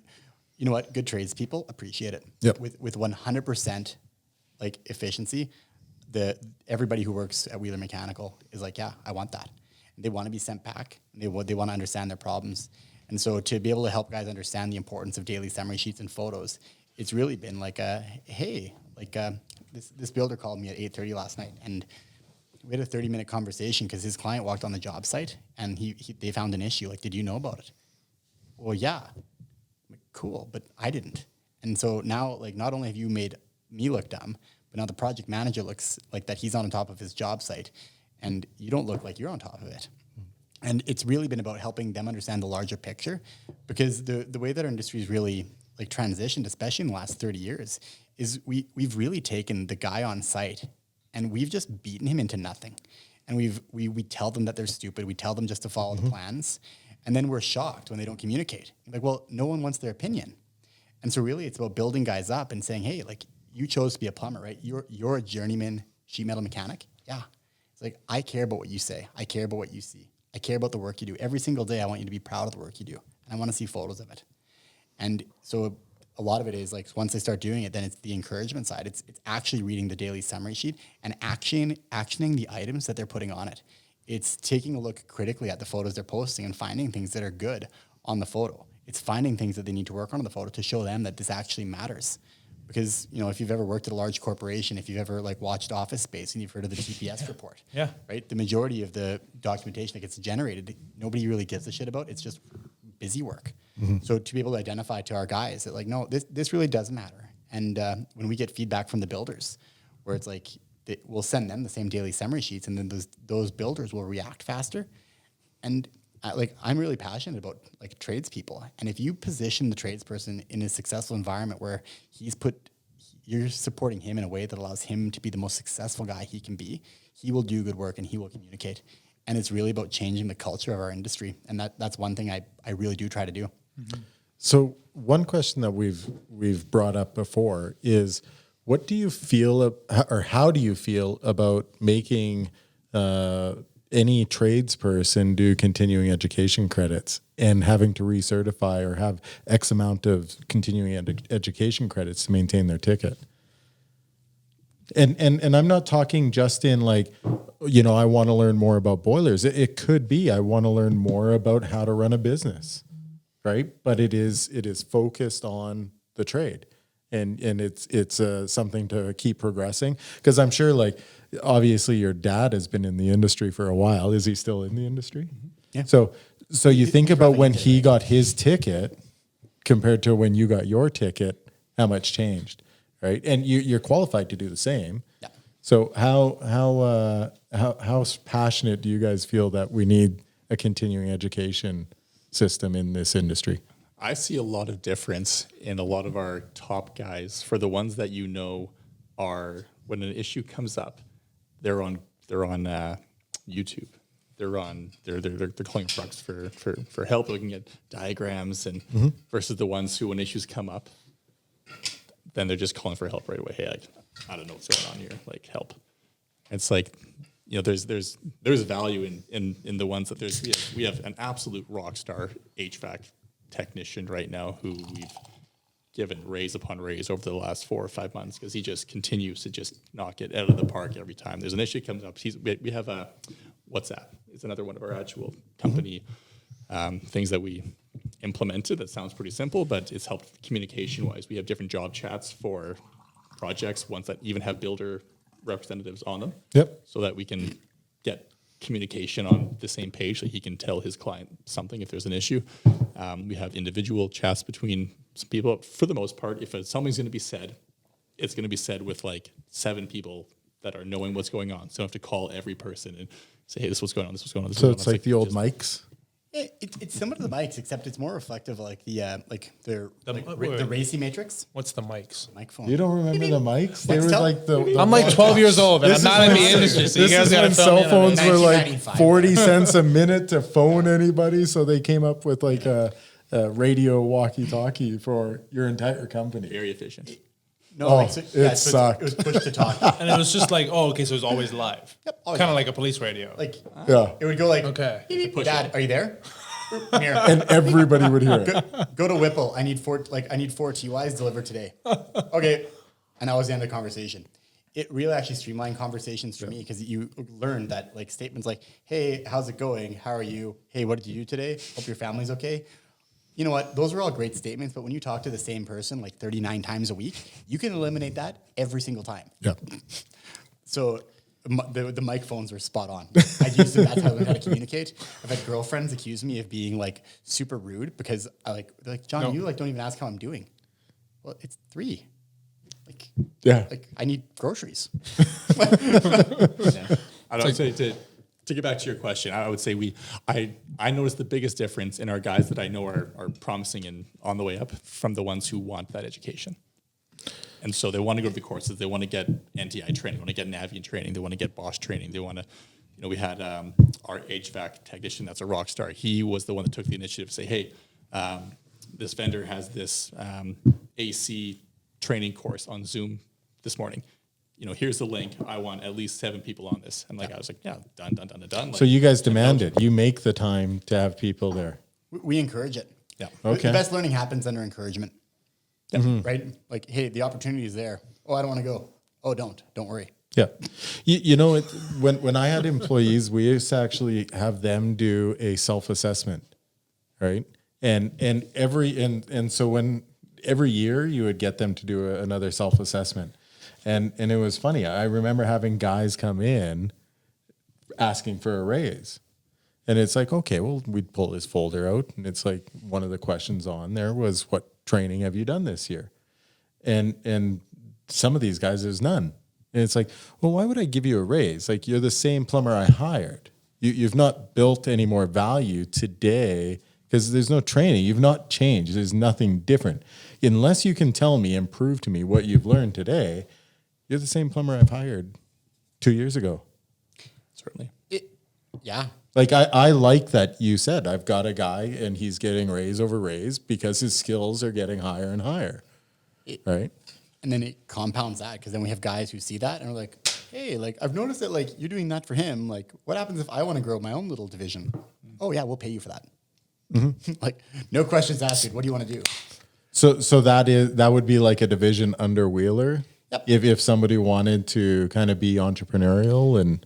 you know what? Good tradespeople appreciate it. Yep. With 100% like efficiency, everybody who works at Wiehler Mechanical is like, yeah, I want that. And they want to be sent back. And they want to understand their problems. And so to be able to help guys understand the importance of daily summary sheets and photos, it's really been like this builder called me at 8:30 last night, and we had a 30-minute conversation because his client walked on the job site and they found an issue. Like, did you know about it? Well, yeah. I'm like, cool, but I didn't. And so now, like, not only have you made me look dumb, but now the project manager looks like that he's on top of his job site, and you don't look like you're on top of it. And it's really been about helping them understand the larger picture, because the way that our industry is really like transitioned, especially in the last 30 years, is we've really taken the guy on site and we've just beaten him into nothing. And we tell them that they're stupid. We tell them just to follow the plans. And then we're shocked when they don't communicate. Like, well, no one wants their opinion. And so really it's about building guys up and saying, hey, like, you chose to be a plumber, right? You're a journeyman sheet metal mechanic. Yeah. It's like, I care about what you say. I care about what you see. I care about the work you do. Every single day, I want you to be proud of the work you do. And I want to see photos of it. And so a lot of it is like, once they start doing it, then it's the encouragement side. It's actually reading the daily summary sheet and actioning the items that they're putting on it. It's taking a look critically at the photos they're posting and finding things that are good on the photo. It's finding things that they need to work on the photo to show them that this actually matters. Because, you know, if you've ever worked at a large corporation, if you've ever like watched Office Space and you've heard of the TPS report, right? The majority of the documentation that gets generated, nobody really gives a shit about. It's just busy work. So to be able to identify to our guys that like, no, this really does matter. And when we get feedback from the builders, where it's like, we'll send them the same daily summary sheets, and then those builders will react faster. And I'm really passionate about like tradespeople. And if you position the tradesperson in a successful environment where you're supporting him in a way that allows him to be the most successful guy he can be, he will do good work and he will communicate. And it's really about changing the culture of our industry. And that's one thing I really do try to do. Mm-hmm. So one question that we've brought up before is, what do you feel, or how do you feel about making any tradesperson do continuing education credits and having to recertify or have X amount of continuing education credits to maintain their ticket? And I'm not talking just in like, you know, I want to learn more about boilers. It could be I want to learn more about how to run a business, right? But it is focused on the trade. And it's something to keep progressing, because I'm sure, like, obviously your dad has been in the industry for a while. Is he still in the industry? Yeah. So you think about when he got his ticket compared to when you got your ticket, how much changed, right? And you're qualified to do the same. Yeah. So how passionate do you guys feel that we need a continuing education system in this industry? I see a lot of difference in a lot of our top guys. For the ones that you know are, when an issue comes up, they're on YouTube. They're calling trucks for help, looking at diagrams, and versus the ones who, when issues come up, then they're just calling for help right away. Hey, I don't know what's going on here. Like, help. It's like, you know, there's value in the ones that we have an absolute rock star HVAC technician right now who we've given raise upon raise over the last 4 or 5 months, because he just continues to just knock it out of the park every time there's an issue comes up. We have a WhatsApp. It's another one of our actual company things that we implemented that sounds pretty simple, but it's helped communication-wise. We have different job chats for projects, ones that even have builder representatives on them. Yep. So that we can get communication on the same page, so he can tell his client something if there's an issue. We have individual chats between some people. For the most part, if something's going to be said, it's going to be said with like 7 people that are knowing what's going on. So I have to call every person and say, hey, this is what's going on, this is what's going on. So it's like the old mics? It's similar to the mics, except it's more reflective of like the racy matrix. What's the mics? Mic phone. You don't remember the mics? They were like the I'm like 12 years old, and I'm not in the industry, so you guys got to cell phones were like 1995. 40 cents a minute to phone anybody, so they came up with like a radio walkie-talkie for your entire company. Very efficient. No, it sucked. It was push to talk. And it was just like, oh, okay, so it was always live. Yep, always Kind of live. like a police radio. Like, Yeah. it would go like, Okay. beep, beep, Dad, are you there? Come here. And everybody would hear it. Go to Whipple. I need 4 TYs delivered today. Okay. And that was the end of the conversation. It really actually streamlined conversations for me, because you learn that like statements like, hey, how's it going? How are you? Hey, what did you do today? Hope your family's okay. You know what? Those are all great statements, but when you talk to the same person like 39 times a week, you can eliminate that every single time. Yeah. So the mic phones were spot on. I used them. That's how I learned how to communicate. I've had girlfriends accuse me of being like super rude because they're like, John, you like don't even ask how I'm doing. Well, it's 3. Like I need groceries. I would say to get back to your question, I would say I noticed the biggest difference in our guys that I know are promising and on the way up from the ones who want that education. And so they want to go to the courses. They want to get NTI training. They want to get Navient training. They want to get Bosch training. They want to, we had our HVAC technician that's a rock star. He was the one that took the initiative to say, hey, this vendor has this AC training course on Zoom this morning. Here's the link. I want at least 7 people on this. And I was like, yeah, done. Like, so you guys demand it. You make the time to have people there. We encourage it. Yeah. Okay. The best learning happens under encouragement. Yeah. Mm-hmm. Right? Like, hey, the opportunity is there. Oh, I don't want to go. Oh, don't worry. Yeah. When I had employees, we used to actually have them do a self-assessment, right? And so when every year you would get them to do another self-assessment. And it was funny. I remember having guys come in asking for a raise. And it's like, okay, well, we'd pull this folder out. And it's like one of the questions on there was, what training have you done this year? And some of these guys, there's none. And it's like, well, why would I give you a raise? Like, you're the same plumber I hired. You've not built any more value today because there's no training. You've not changed. There's nothing different. Unless you can tell me and prove to me what you've learned today, you're the same plumber I've hired 2 years ago. Certainly. Yeah. Like, I like that you said, I've got a guy and he's getting raise over raise because his skills are getting higher and higher, right? And then it compounds that because then we have guys who see that and are like, hey, like, I've noticed that, like, you're doing that for him. Like, what happens if I want to grow my own little division? Oh, yeah, we'll pay you for that. Mm-hmm. Like, no questions asked. What do you want to do? So that would be like a division under Wiehler. Yep. If somebody wanted to kind of be entrepreneurial and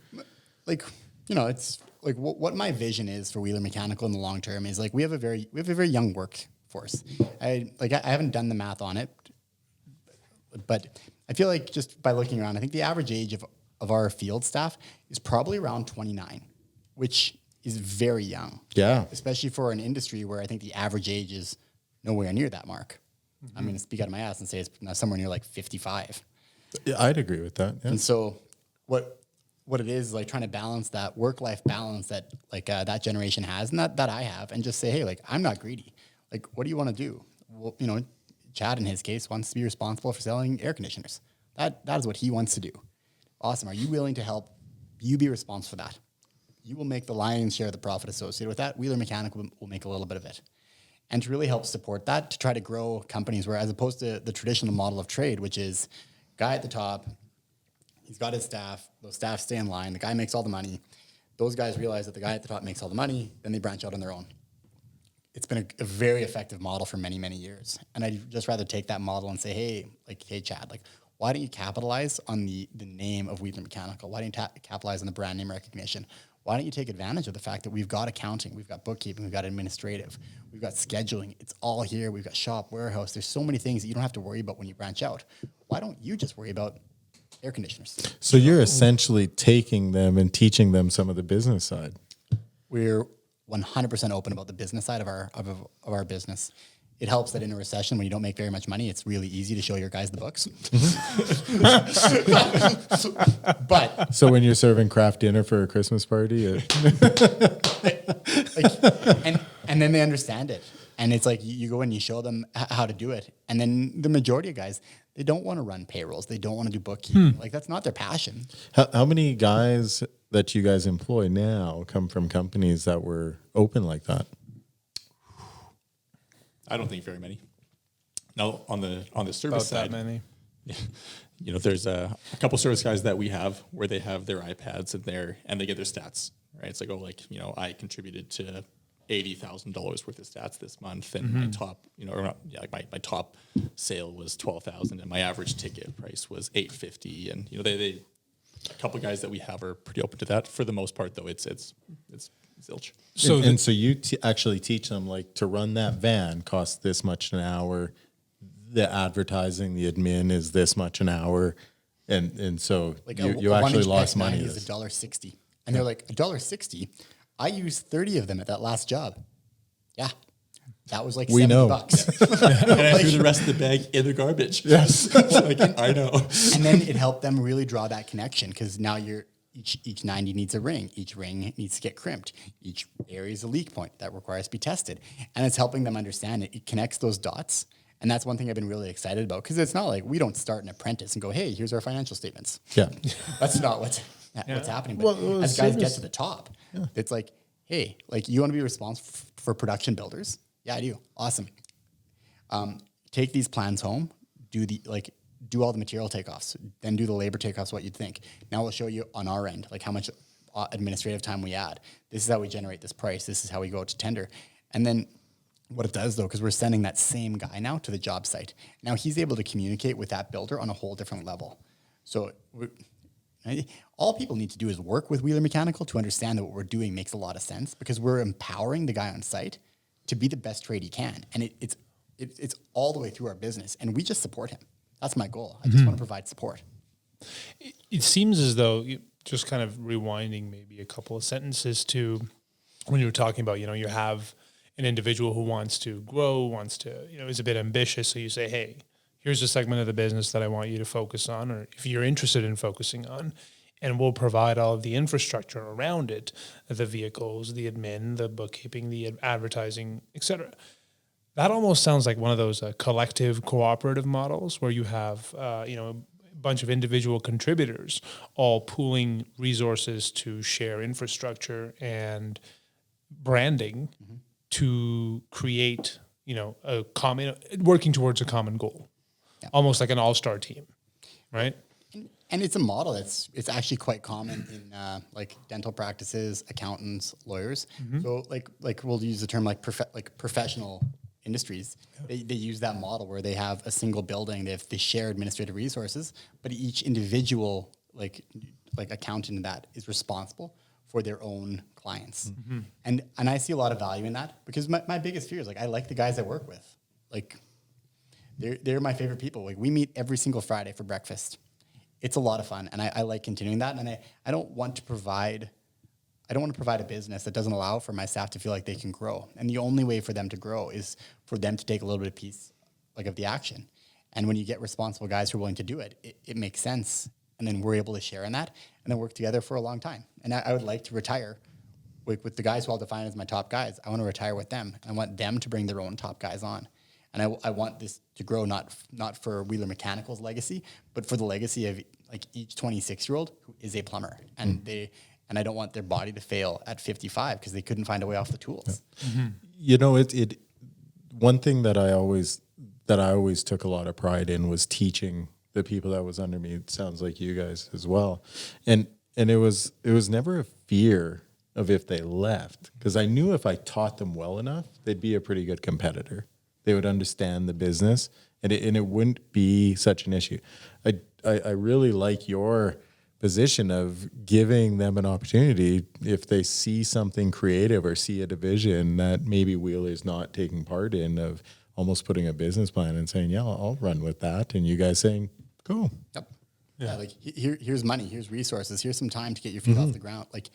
like, it's like what my vision is for Wiehler Mechanical in the long term is like we have a very young workforce. I haven't done the math on it, but I feel like just by looking around, I think the average age of our field staff is probably around 29, which is very young. Yeah. Especially for an industry where I think the average age is nowhere near that mark. Mm-hmm. I'm going to speak out of my ass and say it's somewhere near like 55. Yeah, I'd agree with that. Yeah. And so what it is like trying to balance that work-life balance that like that generation has and that I have, and just say, hey, like, I'm not greedy. Like, what do you want to do? Well, Chad in his case wants to be responsible for selling air conditioners. That is what he wants to do. Awesome. Are you willing to help you be responsible for that? You will make the lion's share of the profit associated with that. Wiehler Mechanical will make a little bit of it. And to really help support that, to try to grow companies where, as opposed to the traditional model of trade, which is guy at the top, he's got his staff, those staff stay in line, the guy makes all the money. Those guys realize that the guy at the top makes all the money, then they branch out on their own. It's been a very effective model for many, many years. And I'd just rather take that model and say, hey, Chad, like, why don't you capitalize on the name of Wiehler Mechanical? Why don't you capitalize on the brand name recognition? Why don't you take advantage of the fact that we've got accounting, we've got bookkeeping, we've got administrative, we've got scheduling. It's all here. We've got shop, warehouse. There's so many things that you don't have to worry about when you branch out. Why don't you just worry about air conditioners? So you're essentially taking them and teaching them some of the business side. We're 100% open about the business side of our business. It helps that in a recession, when you don't make very much money, it's really easy to show your guys the books. But so when you're serving craft dinner for a Christmas party, and then they understand it, and it's like you go and you show them how to do it, and then the majority of guys, they don't want to run payrolls, they don't want to do bookkeeping. Like, that's not their passion. How many guys that you guys employ now come from companies that were open like that? I don't think very many. No, on the service About side, that many. There's a couple service guys that we have where they have their iPads in there and they get their stats. Right? It's like, I contributed to $80,000 worth of stats this month, and my top, my top sale was $12,000, and my average ticket price was $850. And they a couple of guys that we have are pretty open to that. For the most part, though, it's zilch. So so you actually teach them, like, to run that van costs this much an hour, the advertising, the admin is this much an hour, and so Like you actually lost money. Is $1.60, and they're like, $1.60. I used 30 of them at that last job. Yeah, That was like We $70. know. And I threw the rest of the bag in the garbage. Yes. Like, I know. And then it helped them really draw that connection because now each 90 needs a ring. Each ring needs to get crimped. Each area is a leak point that requires to be tested. And it's helping them understand it. It connects those dots. And that's one thing I've been really excited about because it's not like we don't start an apprentice and go, hey, here's our financial statements. Yeah. That's not what's happening. But as guys get to the top, it's like, hey, like you want to be responsible for production builders? Yeah, I do. Awesome. Take these plans home, do all the material takeoffs, then do the labor takeoffs, what you'd think. Now we'll show you on our end, like how much administrative time we add. This is how we generate this price. This is how we go out to tender. And then what it does though, because we're sending that same guy now to the job site. Now he's able to communicate with that builder on a whole different level. So all people need to do is work with Wiehler Mechanical to understand that what we're doing makes a lot of sense because we're empowering the guy on site to be the best trade he can. And it's all the way through our business. And we just support him. That's my goal. I just want to provide support. It seems as though, just kind of rewinding maybe a couple of sentences to when you were talking about, you have an individual who wants to grow, is a bit ambitious. So you say, hey, here's a segment of the business that I want you to focus on, or if you're interested in focusing on, and we'll provide all of the infrastructure around it, the vehicles, the admin, the bookkeeping, the advertising, et cetera. That almost sounds like one of those collective cooperative models where you have, a bunch of individual contributors all pooling resources to share infrastructure and branding to create, a common, working towards a common goal, almost like an all-star team, right? And it's a model that's actually quite common in like dental practices, accountants, lawyers. So like we'll use the term like professional industries. They use that model where they have a single building. They share administrative resources, but each individual like accountant in that is responsible for their own clients. And I see a lot of value in that because my biggest fear is like I like the guys I work with. Like they're my favorite people. Like we meet every single Friday for breakfast. It's a lot of fun, and I like continuing that. And I don't want to provide a business that doesn't allow for my staff to feel like they can grow. And the only way for them to grow is for them to take a little bit of piece, like of the action. And when you get responsible guys who are willing to do it, it makes sense. And then we're able to share in that, and then work together for a long time. And I would like to retire with the guys who I'll define as my top guys. I want to retire with them. I want them to bring their own top guys on. And I want this to grow not for Wiehler Mechanical's legacy, but for the legacy of like each 26-year-old who is a plumber. And I don't want their body to fail at 55 because they couldn't find a way off the tools. One thing that I always took a lot of pride in was teaching the people that was under me. It sounds like you guys as well. And it was never a fear of if they left because I knew if I taught them well enough, they'd be a pretty good competitor. They would understand the business, and it wouldn't be such an issue. I really like your position of giving them an opportunity if they see something creative or see a division that maybe Wiehler's not taking part in, of almost putting a business plan and saying, yeah, I'll run with that. And you guys saying, cool. Yep. Yeah, like here's money, here's resources, here's some time to get your feet off the ground. Like,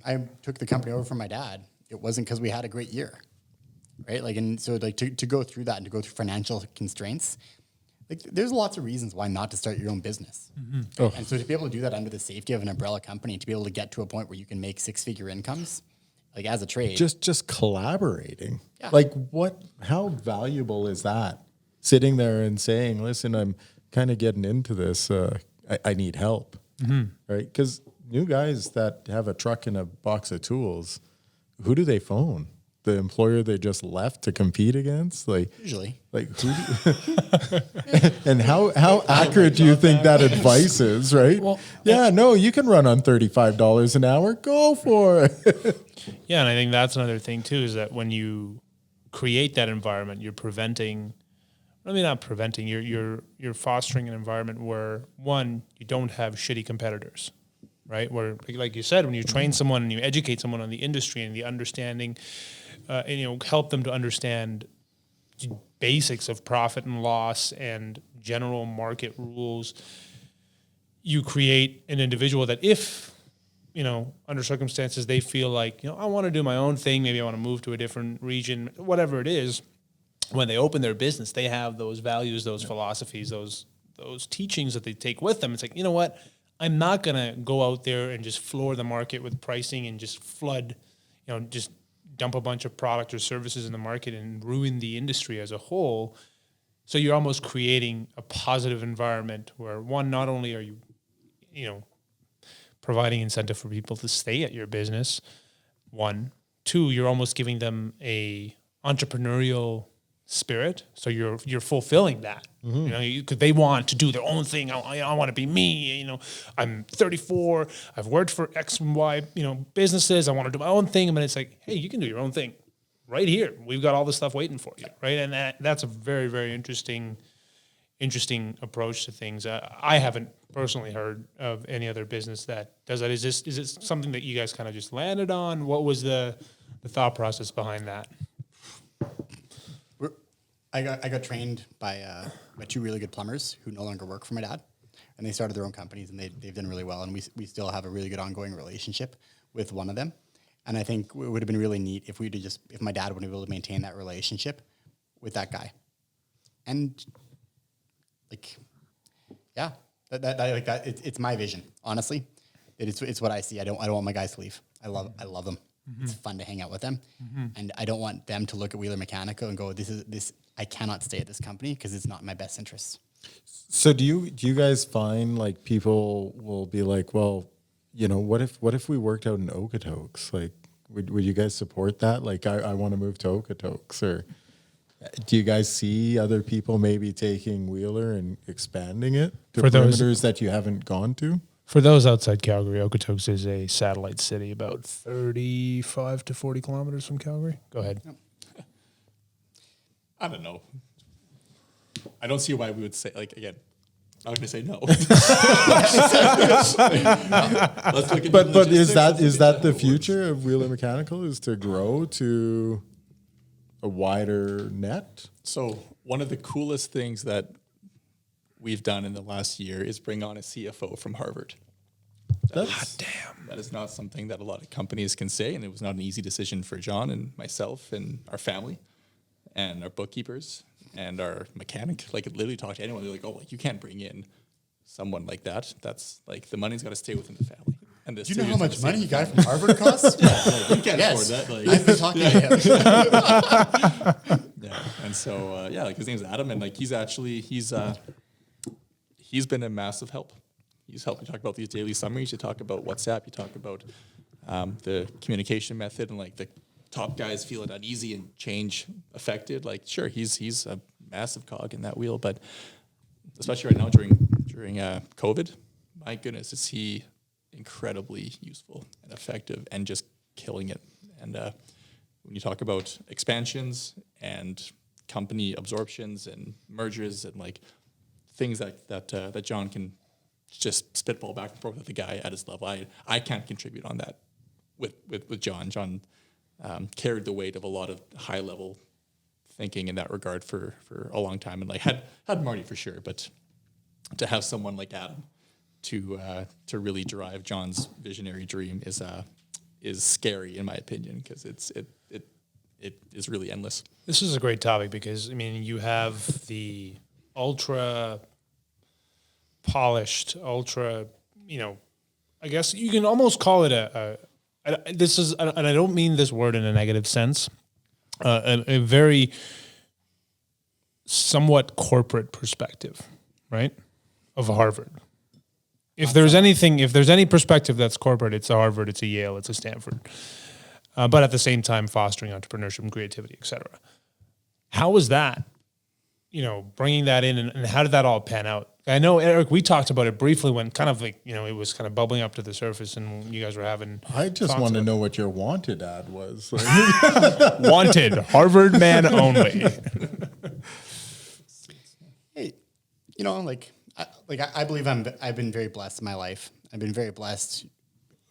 I took the company over from my dad. It wasn't because we had a great year. Right. Like, and so like to go through that and to go through financial constraints, like there's lots of reasons why not to start your own business. Oh. And so to be able to do that under the safety of an umbrella company, to be able to get to a point where you can make 6-figure incomes, like as a trade, just collaborating. Yeah. Like how valuable is that? Sitting there and saying, listen, I'm kind of getting into this. I need help. Right. Because new guys that have a truck and a box of tools, who do they phone? The employer they just left to compete against, usually, and how accurate do you think that advice is? Right? Well, you can run on $35 an hour. Go for it. Yeah, and I think that's another thing too, is that when you create that environment, you're preventing. I mean, not preventing. You're fostering an environment where one, you don't have shitty competitors. Right, where like you said, when you train someone and you educate someone on the industry and the understanding, and help them to understand basics of profit and loss and general market rules, you create an individual that if under circumstances they feel like, I want to do my own thing. Maybe I want to move to a different region, whatever it is. When they open their business, they have those values, those philosophies, those teachings that they take with them. It's like, you know what? I'm not going to go out there and just floor the market with pricing and just flood, just dump a bunch of product or services in the market and ruin the industry as a whole. So you're almost creating a positive environment where, one, not only are you, providing incentive for people to stay at your business, one. Two, you're almost giving them a entrepreneurial spirit. So you're fulfilling that, because they want to do their own thing. I want to be me. I'm 34. I've worked for X and Y, businesses. I want to do my own thing. But it's like, hey, you can do your own thing right here. We've got all this stuff waiting for you, right? And that's a very, very interesting approach to things. I haven't personally heard of any other business that does that. Is it something that you guys kind of just landed on? What was the thought process behind that? I got trained by two really good plumbers who no longer work for my dad, and they started their own companies, and they've done really well, and we still have a really good ongoing relationship with one of them. And I think it would have been really neat if if my dad would have been able to maintain that relationship with that guy. And it's my vision, honestly. It's what I see. I don't want my guys to leave. I love them. Mm-hmm. It's fun to hang out with them. Mm-hmm. And I don't want them to look at Wiehler Mechanical and go, I cannot stay at this company because it's not in my best interests. So do you guys find like people will be like, well, what if we worked out in Okotoks? Like, would you guys support that? Like, I want to move to Okotoks, or do you guys see other people maybe taking Wiehler and expanding it to perimeters that you haven't gone to? For those outside Calgary, Okotoks is a satellite city about 35 to 40 kilometers from Calgary. Go ahead. I don't know. I don't see why we would say, again, I'm going to say no. Let's look at but is that the future of Wiehler Mechanical, is to grow to a wider net? So one of the coolest things that we've done in the last year is bring on a CFO from Harvard. That is not something that a lot of companies can say, and it was not an easy decision for John and myself and our family and our bookkeepers and our mechanic. Like, literally talk to anyone. They're like, you can't bring in someone like that. That's like, the money's got to stay within the family. And do you know how much money you got from Harvard costs? We can't afford that. I've been talking to him. Yeah, and so his name's Adam, and he's been a massive help. He's helped me talk about these daily summaries. You talk about WhatsApp. You talk about the communication method, and like the top guys feeling uneasy and change affected. Like, sure, he's a massive cog in that wheel, but especially right now during COVID, my goodness, is he incredibly useful and effective and just killing it. And when you talk about expansions and company absorptions and mergers and like things that John can just spitball back and forth with the guy at his level, I can't contribute on that with John. John carried the weight of a lot of high level thinking in that regard for a long time, and like had Marty for sure, but to have someone like Adam to really drive John's visionary dream is scary in my opinion, because it is really endless. This is a great topic because you have the ultra polished, ultra, I guess you can almost call it this is, and I don't mean this word in a negative sense, a very somewhat corporate perspective, right, of Harvard. If there's any perspective that's corporate, it's a Harvard, it's a Yale, it's a Stanford. But at the same time, fostering entrepreneurship and creativity, et cetera. How was that, bringing that in, and how did that all pan out? I know, Eric, we talked about it briefly when kind of like, it was kind of bubbling up to the surface and you guys were having... I just want to know what your wanted ad was. Wanted, Harvard man only. Hey, I believe I've been very blessed in my life. I've been very blessed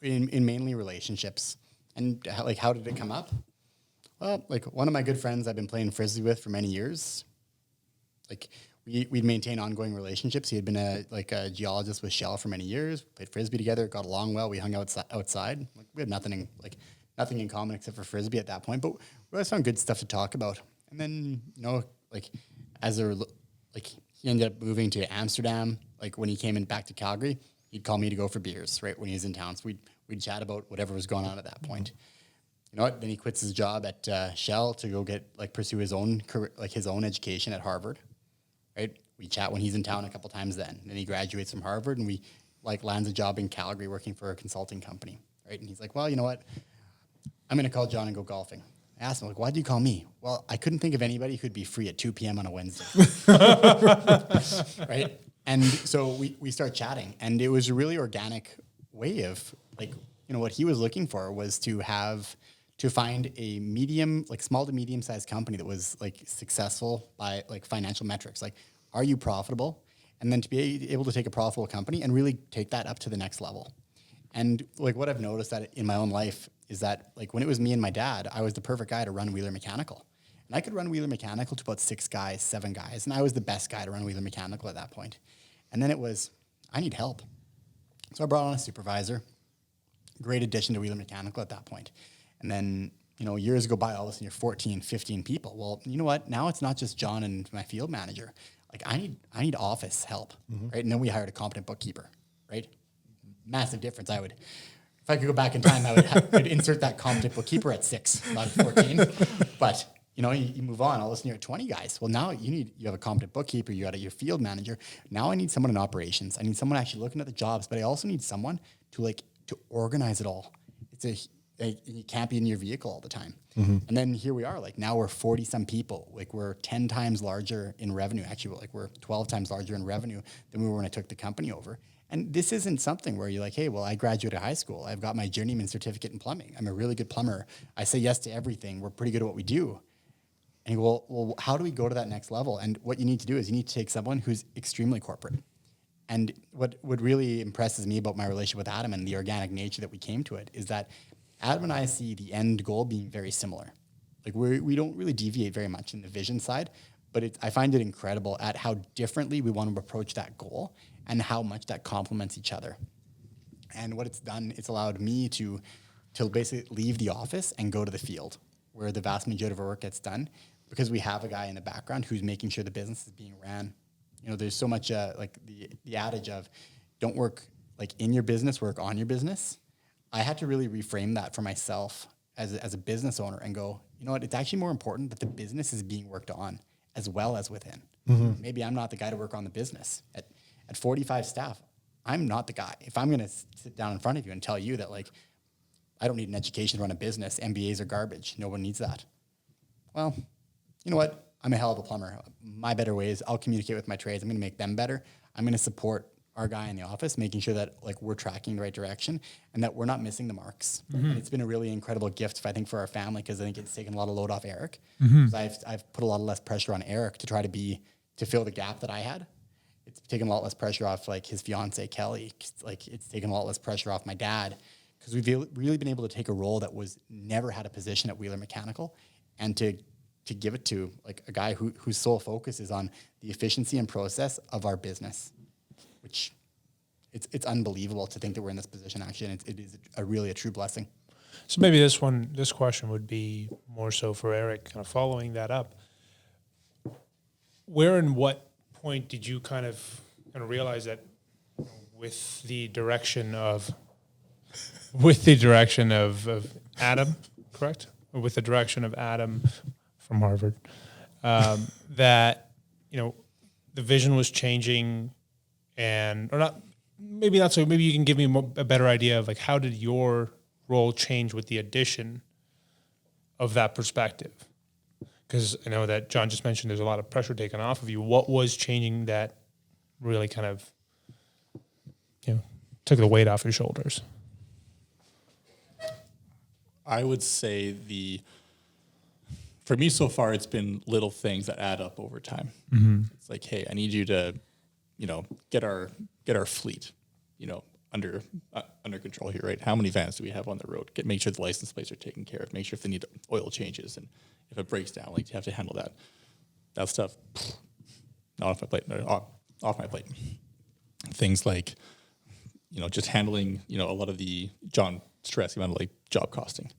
in mainly relationships. And how did it come up? Well, one of my good friends I've been playing Frisbee with for many years, we'd maintain ongoing relationships. He had been a geologist with Shell for many years, played Frisbee together, got along well. We hung out outside. Like, we had nothing in common except for Frisbee at that point, but we always found good stuff to talk about. And then, he ended up moving to Amsterdam. Like, when he came in back to Calgary, he'd call me to go for beers, right, when he was in town. So we'd chat about whatever was going on at that point. You know what? Then he quits his job at Shell to go pursue his own career, his own education at Harvard. Right? We chat when he's in town a couple times then. Then he graduates from Harvard and we lands a job in Calgary working for a consulting company. Right? And he's like, well, you know what? I'm going to call John and go golfing. I asked him, why do you call me? Well, I couldn't think of anybody who'd be free at 2 p.m. on a Wednesday. Right? And so we start chatting. And it was a really organic way of, what he was looking for was to find a small to medium sized company that was successful by financial metrics. Are you profitable? And then to be able to take a profitable company and really take that up to the next level. And what I've noticed that in my own life is that when it was me and my dad, I was the perfect guy to run Wiehler Mechanical. And I could run Wiehler Mechanical to about 6 guys, 7 guys. And I was the best guy to run Wiehler Mechanical at that point. And then it was, I need help. So I brought on a supervisor, great addition to Wiehler Mechanical at that point. And then, years go by, all of a sudden you're 14, 15 people. Well, you know what? Now it's not just John and my field manager. I need office help, right? And then we hired a competent bookkeeper, right? Massive difference. If I could go back in time, I'd insert that competent bookkeeper at 6, not at 14. But, you move on, all of a sudden you're at 20 guys. Well, now you have a competent bookkeeper, you got your field manager. Now I need someone in operations. I need someone actually looking at the jobs, but I also need someone to organize it all. You can't be in your vehicle all the time. And then here we are, now we're 40 some people. We're 10 times larger in revenue. Actually, we're 12 times larger in revenue than we were when I took the company over. And this isn't something where you're hey, well, I graduated high school. I've got my journeyman certificate in plumbing. I'm a really good plumber. I say yes to everything. We're pretty good at what we do. And you go, well, how do we go to that next level? And what you need to do is you need to take someone who's extremely corporate. And what really impresses me about my relationship with Adam and the organic nature that we came to it is that Adam and I see the end goal being very similar. We don't really deviate very much in the vision side, but I find it incredible at how differently we want to approach that goal and how much that complements each other. And what it's done, it's allowed me to basically leave the office and go to the field where the vast majority of our work gets done because we have a guy in the background who's making sure the business is being ran. There's so much the adage of don't work in your business, work on your business. I had to really reframe that for myself as a business owner and go, you know what, it's actually more important that the business is being worked on as well as within. Maybe I'm not the guy to work on the business. At 45 staff, I'm not the guy. If I'm going to sit down in front of you and tell you that I don't need an education to run a business, MBAs are garbage, no one needs that. Well, you know what? I'm a hell of a plumber. My better way is I'll communicate with my trades. I'm going to make them better. I'm going to support our guy in the office, making sure that we're tracking the right direction and that we're not missing the marks. And it's been a really incredible gift, I think, for our family because I think it's taken a lot of load off Eric. I've put a lot less pressure on Eric to try to fill the gap that I had. It's taken a lot less pressure off his fiance Kelly. It's taken a lot less pressure off my dad because we've really been able to take a role that was never had a position at Wiehler Mechanical and to give it to a guy whose sole focus is on the efficiency and process of our business, which it's unbelievable to think that we're in this position actually, and it is really a true blessing. So maybe this question would be more so for Eric, kind of following that up. Where and what point did you kind of realize that with the direction of Adam, correct? Or with the direction of Adam from Harvard, that the vision was changing, maybe you can give me a better idea of how did your role change with the addition of that perspective? Because I know that John just mentioned there's a lot of pressure taken off of you. What was changing that really kind of took the weight off your shoulders? I would say for me so far, it's been little things that add up over time. It's hey, I need you to, get our fleet, under control here, right? How many vans do we have on the road? Make sure the license plates are taken care of. Make sure if they need oil changes and if it breaks down, you have to handle that stuff. not off my plate, no, off my plate. Things like, just handling, a lot of the John stress amount of like job costing,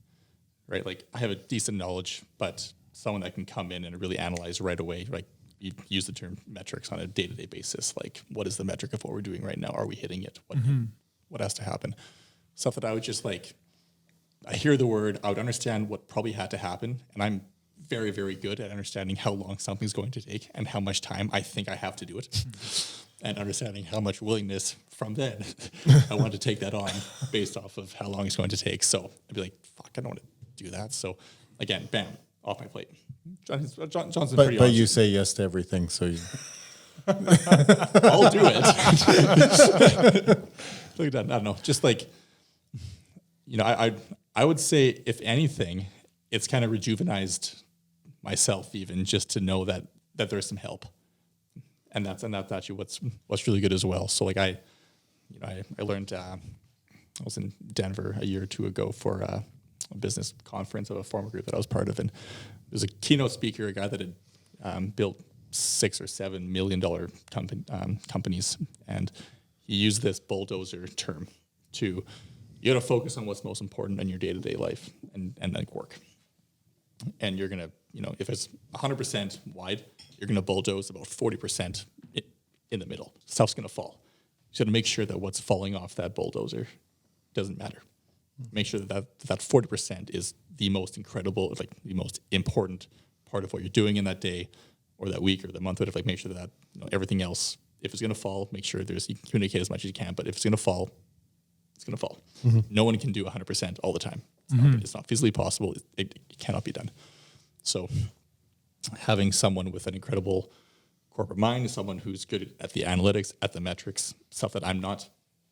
right? Like I have a decent knowledge, but someone that can come in and really analyze right away, like you use the term metrics on a day-to-day basis. Like what is the metric of what we're doing right now? Are we hitting it? What has to happen? Stuff that I would just like, I hear the word, I would understand what probably had to happen. And I'm very, very good at understanding how long something's going to take and how much time I think I have to do it. And understanding how much willingness from then I want to take that on based off of how long it's going to take. So I'd be like, fuck, I don't want to do that. So again, bam, off my plate. John's pretty But honest. you say yes to everything, so you... I'll do it. Look at that. I don't know. Just like, I would say, if anything, it's kind of rejuvenized myself even just to know that there's some help. And that's actually what's really good as well. So like I learned, I was in Denver a year or two ago for a business conference of a former group that I was part of. And there's a keynote speaker, a guy that had built $6 or $7 million companies. And he used this bulldozer term to, you got to focus on what's most important in your day-to-day life and like work. And you're going to, if it's 100% wide, you're going to bulldoze about 40% in the middle. Stuff's going to fall. You got to make sure that what's falling off that bulldozer doesn't matter. Make sure that 40% is the most incredible, like the most important part of what you're doing in that day or that week or the month. Like make sure that everything else, if it's going to fall, make sure you can communicate as much as you can. But if it's going to fall, it's going to fall. No one can do 100% all the time. It's not physically possible. It cannot be done. So having someone with an incredible corporate mind, someone who's good at the analytics, at the metrics, stuff that I'm not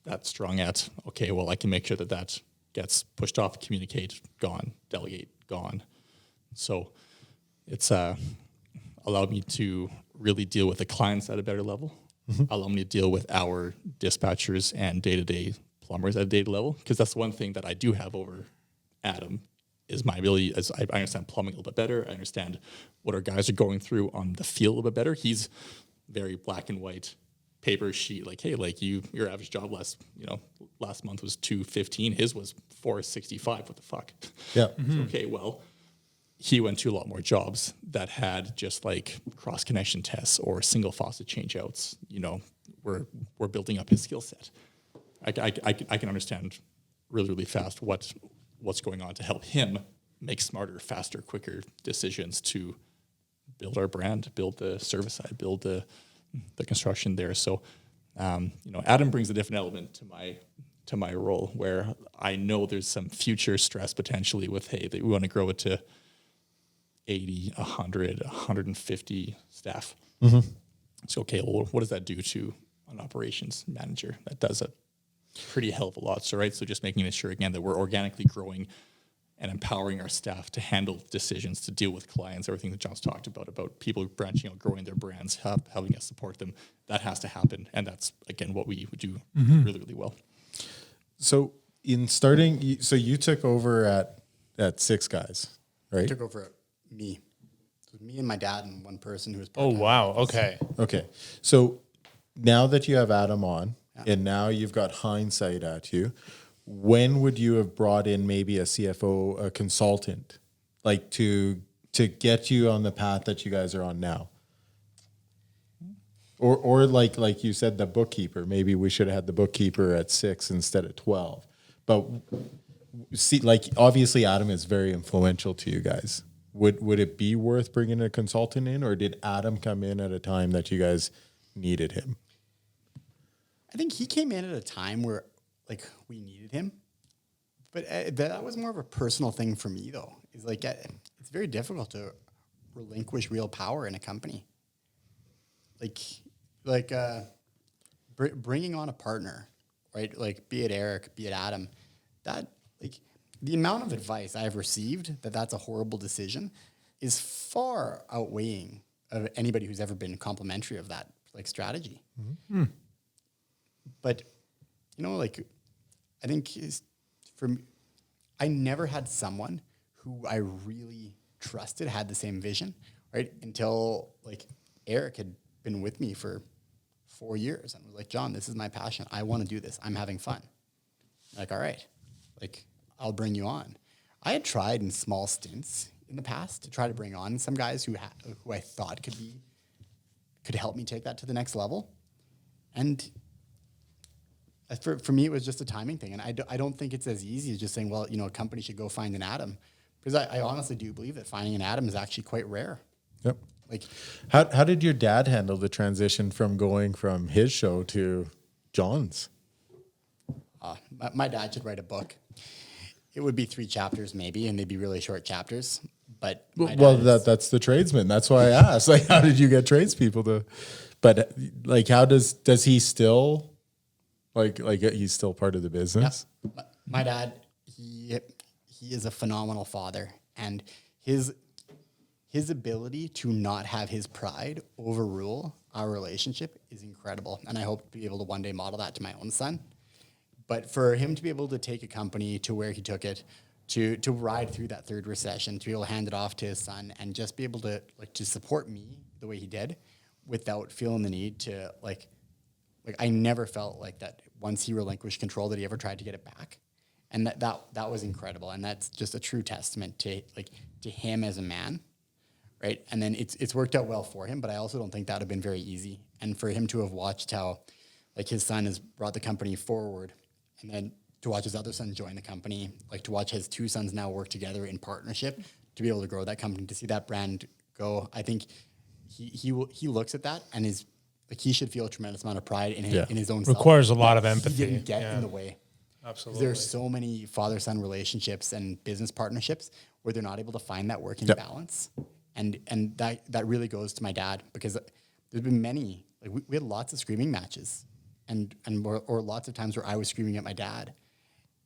that strong at, okay, well, I can make sure that gets pushed off, communicate, gone, delegate, gone. So it's allowed me to really deal with the clients at a better level, allowed me to deal with our dispatchers and day-to-day plumbers at a data level, because that's one thing that I do have over Adam is my ability, as I understand plumbing a little bit better. I understand what our guys are going through on the field a little bit better. He's very black and white, paper sheet, like, hey, like your average job last month was 215. His was 465. What the fuck? Yeah. Okay, well, he went to a lot more jobs that had just like cross connection tests or single faucet changeouts. We're building up his skill set. I can understand really, really fast what's going on to help him make smarter, faster, quicker decisions to build our brand, build the service side, build the construction there. So, Adam brings a different element to my role where I know there's some future stress potentially with, hey, that we want to grow it to 80, 100, 150 staff. So, okay, well, what does that do to an operations manager? That does a pretty hell of a lot. So, right. So just making sure again that we're organically growing and empowering our staff to handle decisions, to deal with clients, everything that John's talked about people branching out, growing their brands, having us support them. That has to happen. And that's again, what we would do really, really well. So in starting, so you took over at 6 guys, right? I took over me. So me and my dad and one person who was Oh, part-time. wow. Okay. Okay. So now that you have Adam on, and now you've got hindsight at you, when would you have brought in maybe a CFO, a consultant, like to get you on the path that you guys are on now? Or like you said, the bookkeeper. Maybe we should have had the bookkeeper at 6 instead of 12. But see, like obviously Adam is very influential to you guys. Would it be worth bringing a consultant in, or did Adam come in at a time that you guys needed him? I think he came in at a time where like we needed him, but that was more of a personal thing for me though. It's like it's very difficult to relinquish real power in a company. Bringing on a partner, right? Like be it Eric, be it Adam, that like the amount of advice I've received that's a horrible decision is far outweighing of anybody who's ever been complimentary of that like strategy. But, I think I never had someone who I really trusted had the same vision, right? Until, Eric had been with me for 4 years and was like, John, this is my passion. I want to do this. I'm having fun. Like, all right, like I'll bring you on. I had tried in small stints in the past to try to bring on some guys who I thought could help me take that to the next level. And for me, it was just a timing thing. And I don't think it's as easy as just saying, well, a company should go find an Adam. Because I honestly do believe that finding an Adam is actually quite rare. Yep. Like, how did your dad handle the transition from going from his show to John's? My dad should write a book. It would be 3 chapters maybe, and they'd be really short chapters. But that's the tradesman. That's why I asked. Like, how did you get tradespeople to? But like, how does he still like he's still part of the business? Yeah. My dad, he is a phenomenal father, and his ability to not have his pride overrule our relationship is incredible. And I hope to be able to one day model that to my own son. But for him to be able to take a company to where he took it, to ride through that third recession, to be able to hand it off to his son and just be able to to support me the way he did without feeling the need to like I never felt like that once he relinquished control that he ever tried to get it back. And that was incredible. And that's just a true testament to him as a man. Right. And then it's worked out well for him, but I also don't think that would have been very easy. And for him to have watched how his son has brought the company forward, and then to watch his other son join the company, to watch his 2 sons now work together in partnership to be able to grow that company, to see that brand go, I think he looks at that and is he should feel a tremendous amount of pride in his own self. Requires a lot of empathy. He didn't get in the way. Absolutely. There's so many father-son relationships and business partnerships where they're not able to find that working balance. And that really goes to my dad, because there's been many, we had lots of screaming matches or lots of times where I was screaming at my dad.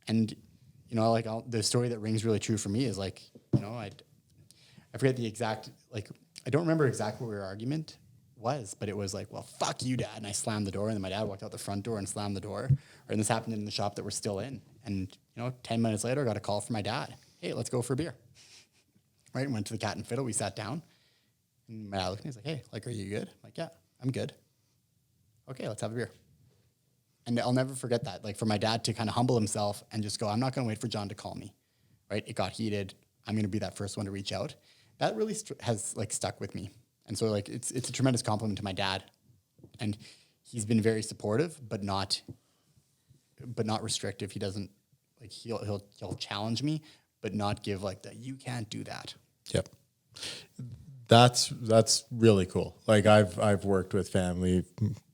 And, the story that rings really true for me is I forget the exact, I don't remember exactly what our argument was, but it was well, fuck you, Dad. And I slammed the door, and then my dad walked out the front door and slammed the door. And this happened in the shop that we're still in. And, 10 minutes later, I got a call from my dad. Hey, let's go for a beer. Right? Went to the Cat and Fiddle. We sat down. And my dad looked at me. He's like, hey, are you good? I'm like, yeah, I'm good. Okay, let's have a beer. And I'll never forget that. For my dad to kind of humble himself and just go, I'm not going to wait for John to call me. Right? It got heated. I'm going to be that first one to reach out. That really has stuck with me. And so it's a tremendous compliment to my dad. And he's been very supportive, but not restrictive. He doesn't he'll challenge me, but not give that you can't do that. Yep. That's really cool. I've worked with family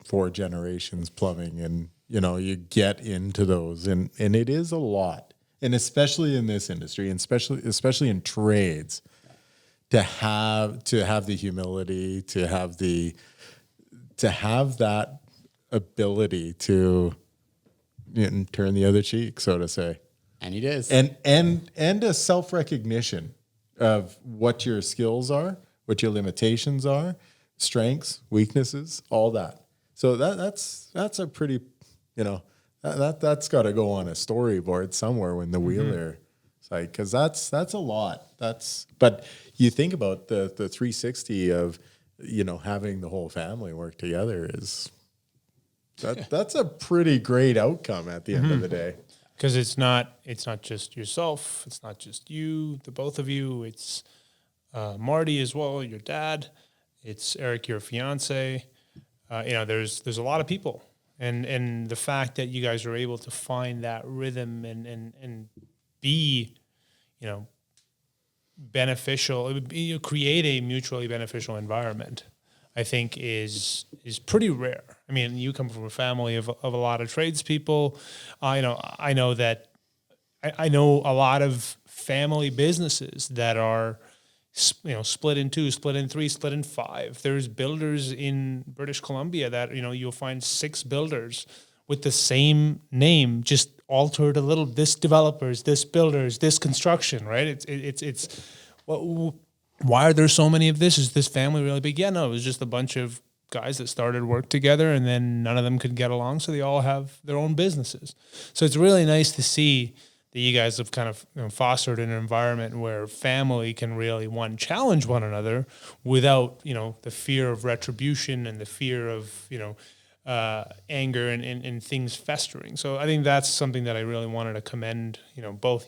4 generations plumbing, and you get into those, and it is a lot. And especially in this industry, and especially in trades, to have the humility, to have that ability to turn the other cheek, so to say. And he does. And a self-recognition of what your skills are, what your limitations are, strengths, weaknesses, all that. So that's a pretty, that's got to go on a storyboard somewhere when the Wiehler site, because that's a lot. But you think about the 360 of, having the whole family work together is that's a pretty great outcome at the end of the day. Because it's not just yourself, it's not just you, the both of you, it's Marty as well, your dad, it's Eric, your fiance. There's a lot of people, and the fact that you guys are able to find that rhythm and be, beneficial, create a mutually beneficial environment, I think is pretty rare. I mean, you come from a family of a lot of tradespeople. I know a lot of family businesses that are, split in 2, split in 3, split in 5. There's builders in British Columbia that, you'll find 6 builders with the same name, just altered a little. This developers, this builders, this construction, right? Why are there so many of this? Is this family really big? Yeah, no, it was just a bunch of guys that started work together, and then none of them could get along, so they all have their own businesses. So it's really nice to see that you guys have kind of fostered an environment where family can really challenge one another without the fear of retribution and the fear of anger and things festering. So I think that's something that I really wanted to commend both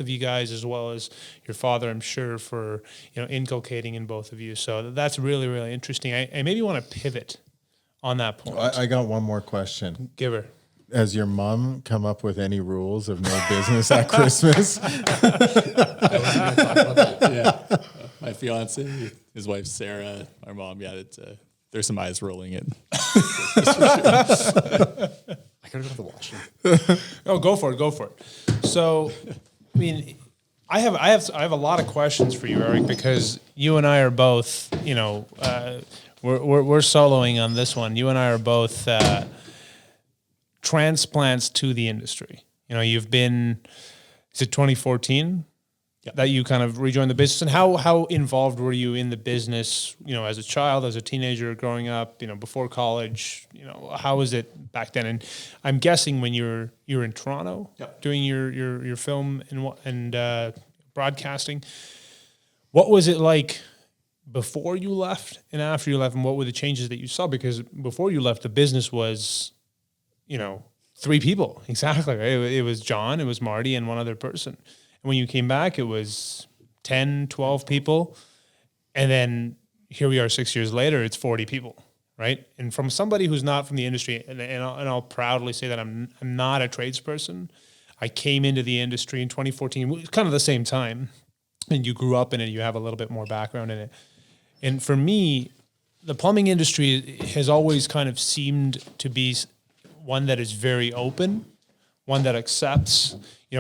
of you guys, as well as your father, I'm sure, for inculcating in both of you. So that's really, really interesting. I maybe want to pivot on that point. I got one more question. Give her. Has your mom come up with any rules of no business at Christmas? I was going to talk about that. Yeah. My fiance, his wife Sarah, our mom, there's some eyes rolling in. I gotta go to the washroom. Oh, go for it. So, I mean, I have a lot of questions for you, Eric, because you and I are both, we're soloing on this one. You and I are both transplants to the industry. You've been, is it 2014 that you kind of rejoined the business? And how involved were you in the business, as a child, as a teenager, growing up, before college? How was it back then? And I'm guessing when you're in Toronto doing your film and broadcasting, what was it like before you left and after you left, and what were the changes that you saw? Because before you left, the business was, 3 people. Exactly. Right? It was John, it was Marty, and one other person. And when you came back, it was 10, 12 people. And then here we are 6 years later, it's 40 people, right? And from somebody who's not from the industry, and I'll proudly say that I'm not a tradesperson. I came into the industry in 2014, kind of the same time. And you grew up in it, you have a little bit more background in it. And for me, the plumbing industry has always kind of seemed to be one that is very open, one that accepts.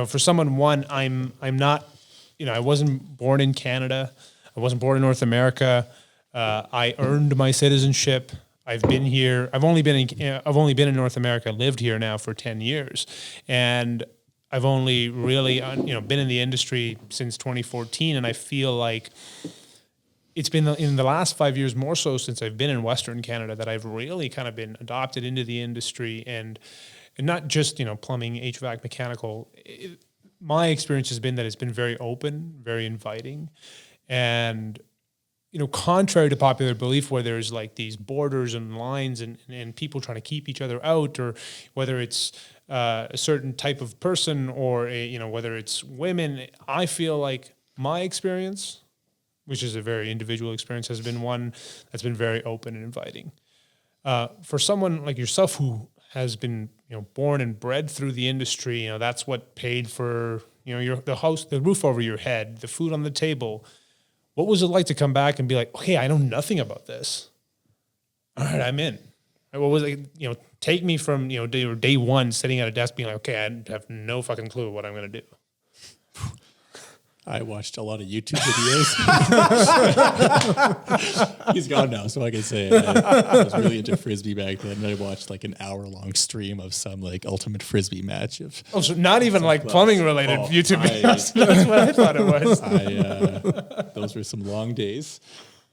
For someone, I'm not, I wasn't born in Canada. I wasn't born in North America. I earned my citizenship. I've been here. I've only been in North America. Lived here now for 10 years, and I've only really, been in the industry since 2014. And I feel like it's been in the last 5 years, more so since I've been in Western Canada, that I've really kind of been adopted into the industry, and not just, plumbing, HVAC, mechanical. My experience has been that it's been very open, very inviting. And, contrary to popular belief, where there's like these borders and lines and people trying to keep each other out, or whether it's a certain type of person, or whether it's women, I feel like my experience, which is a very individual experience, has been one that's been very open and inviting. For someone like yourself who has been, born and bred through the industry, that's what paid for, the house, the roof over your head, the food on the table. What was it like to come back and be like, okay, I know nothing about this. All right, I'm in. What was it, take me from, day one sitting at a desk being like, okay, I have no fucking clue what I'm going to do. I watched a lot of YouTube videos. He's gone now, so I can say I was really into Frisbee back then. And I watched like an hour-long stream of some like ultimate Frisbee match. So not even like plumbing-related YouTube videos. That's what I thought it was. Those were some long days.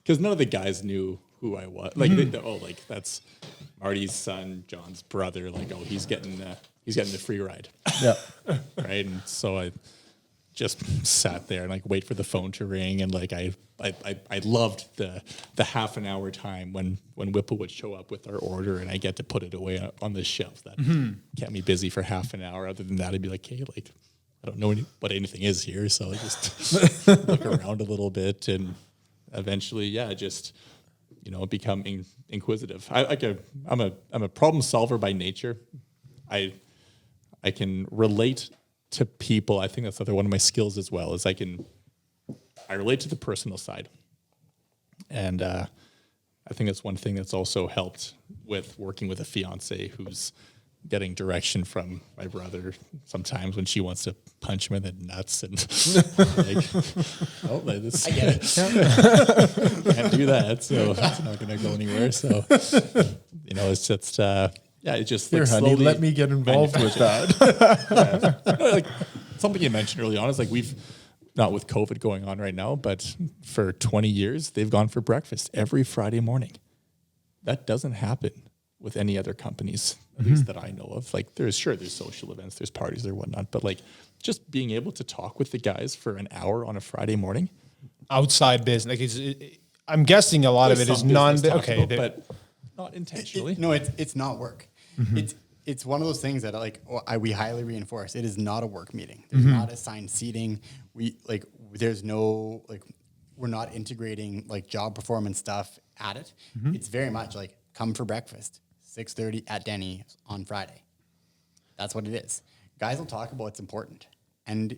Because none of the guys knew who I was. Like, that's Marty's son, John's brother. Like, he's getting the free ride. Yeah. Right? And so I just sat there and like wait for the phone to ring, and like I loved the half an hour time when Whipple would show up with our order and I get to put it away on the shelf. That kept me busy for half an hour. Other than that, I'd be like, hey, like I don't know what anything is here, so I just look around a little bit, and eventually, just become inquisitive. I'm a problem solver by nature. I can relate to people. I think that's one of my skills as well, is I relate to the personal side. And I think that's one thing that's also helped with working with a fiance who's getting direction from my brother sometimes when she wants to punch him in the nuts and like this. I get it. Can't do that, so it's not going to go anywhere. So, it's just, it's just here, like honey, let me get involved with that. Like something you mentioned early on is like we've, not with COVID going on right now, but for 20 years, they've gone for breakfast every Friday morning. That doesn't happen with any other companies at least that I know of. Like there's social events, there's parties or whatnot, but like just being able to talk with the guys for an hour on a Friday morning. Outside business. Like I'm guessing a lot of it is but not intentionally. It's not work. It's one of those things that we highly reinforce. It is not a work meeting. There's not assigned seating. We're not integrating like job performance stuff at it. It's very much like come for breakfast, 6:30 at Denny's on Friday. That's what it is. Guys will talk about what's important. And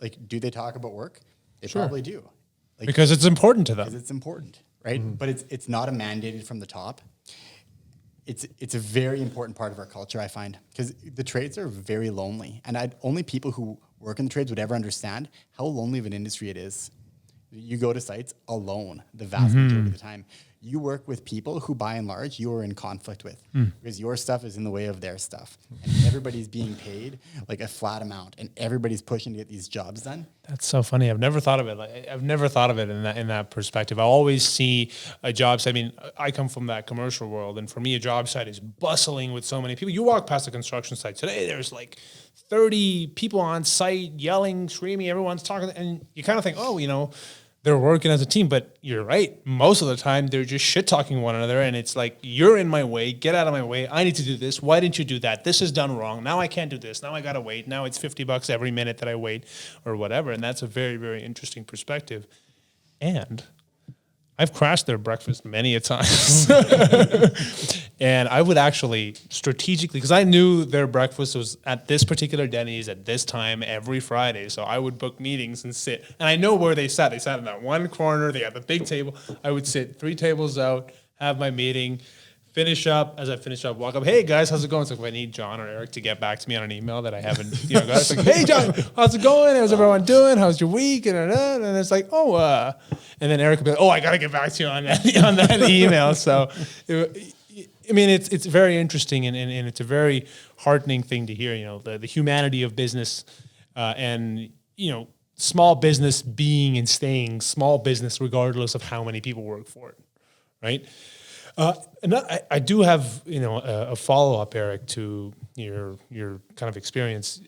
like, do they talk about work? They probably do. Like, because it's important to them. Because it's important, right? But it's not a mandated from the top. It's a very important part of our culture, I find, because the trades are very lonely. And only people who work in the trades would ever understand how lonely of an industry it is. You go to sites alone the vast majority of the time. You work with people who, by and large, you are in conflict with because your stuff is in the way of their stuff. And everybody's being paid like a flat amount, and everybody's pushing to get these jobs done. That's so funny. I've never thought of it. I've never thought of it in that perspective. I always see a job site. I mean, I come from that commercial world, and for me, a job site is bustling with so many people. You walk past a construction site today, there's like 30 people on site yelling, screaming, everyone's talking, and you kind of think, they're working as a team, but you're right. Most of the time, they're just shit-talking one another, and it's like, you're in my way. Get out of my way. I need to do this. Why didn't you do that? This is done wrong. Now I can't do this. Now I got to wait. Now it's $50 every minute that I wait or whatever, and that's a very, very interesting perspective. And I've crashed their breakfast many a times. And I would actually strategically, because I knew their breakfast was at this particular Denny's at this time every Friday. So I would book meetings and sit. And I know where they sat. They sat in that one corner. They had the big table. I would sit 3 tables out, have my meeting, finish up. As I finish up, walk up. Hey, guys, how's it going? It's like, I need John or Eric to get back to me on an email that I haven't got. It's like, hey, John, how's it going? How's everyone doing? How's your week? And it's like, and then Eric would be like, I got to get back to you on that email. So, it's very interesting and it's a very heartening thing to hear, the humanity of business and, small business being and staying small business regardless of how many people work for it, right? And I do have, a follow-up, Eric, to your kind of experience.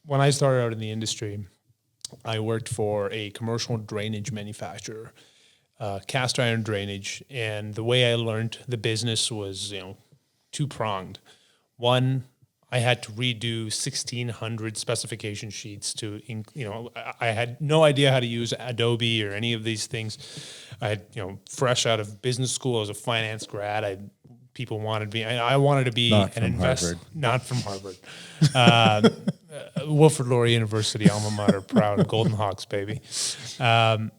When I started out in the industry, I worked for a commercial drainage manufacturer, cast iron drainage. And the way I learned the business was, 2-pronged. One, I had to redo 1,600 specification sheets I had no idea how to use Adobe or any of these things. I had, fresh out of business school, I was a finance grad. People wanted me, I wanted to be an investor. Not from Harvard. Wilfrid Laurier University, alma mater, proud, Golden Hawks, baby. I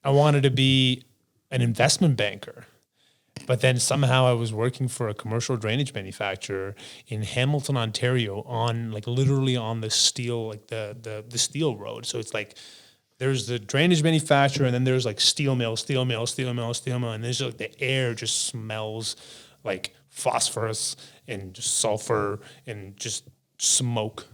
wanted to be an investment banker. But then somehow I was working for a commercial drainage manufacturer in Hamilton, Ontario, on literally on the steel, the steel road. So it's like there's the drainage manufacturer, and then there's steel mill, and there's the air just smells like phosphorus and just sulfur and just smoke.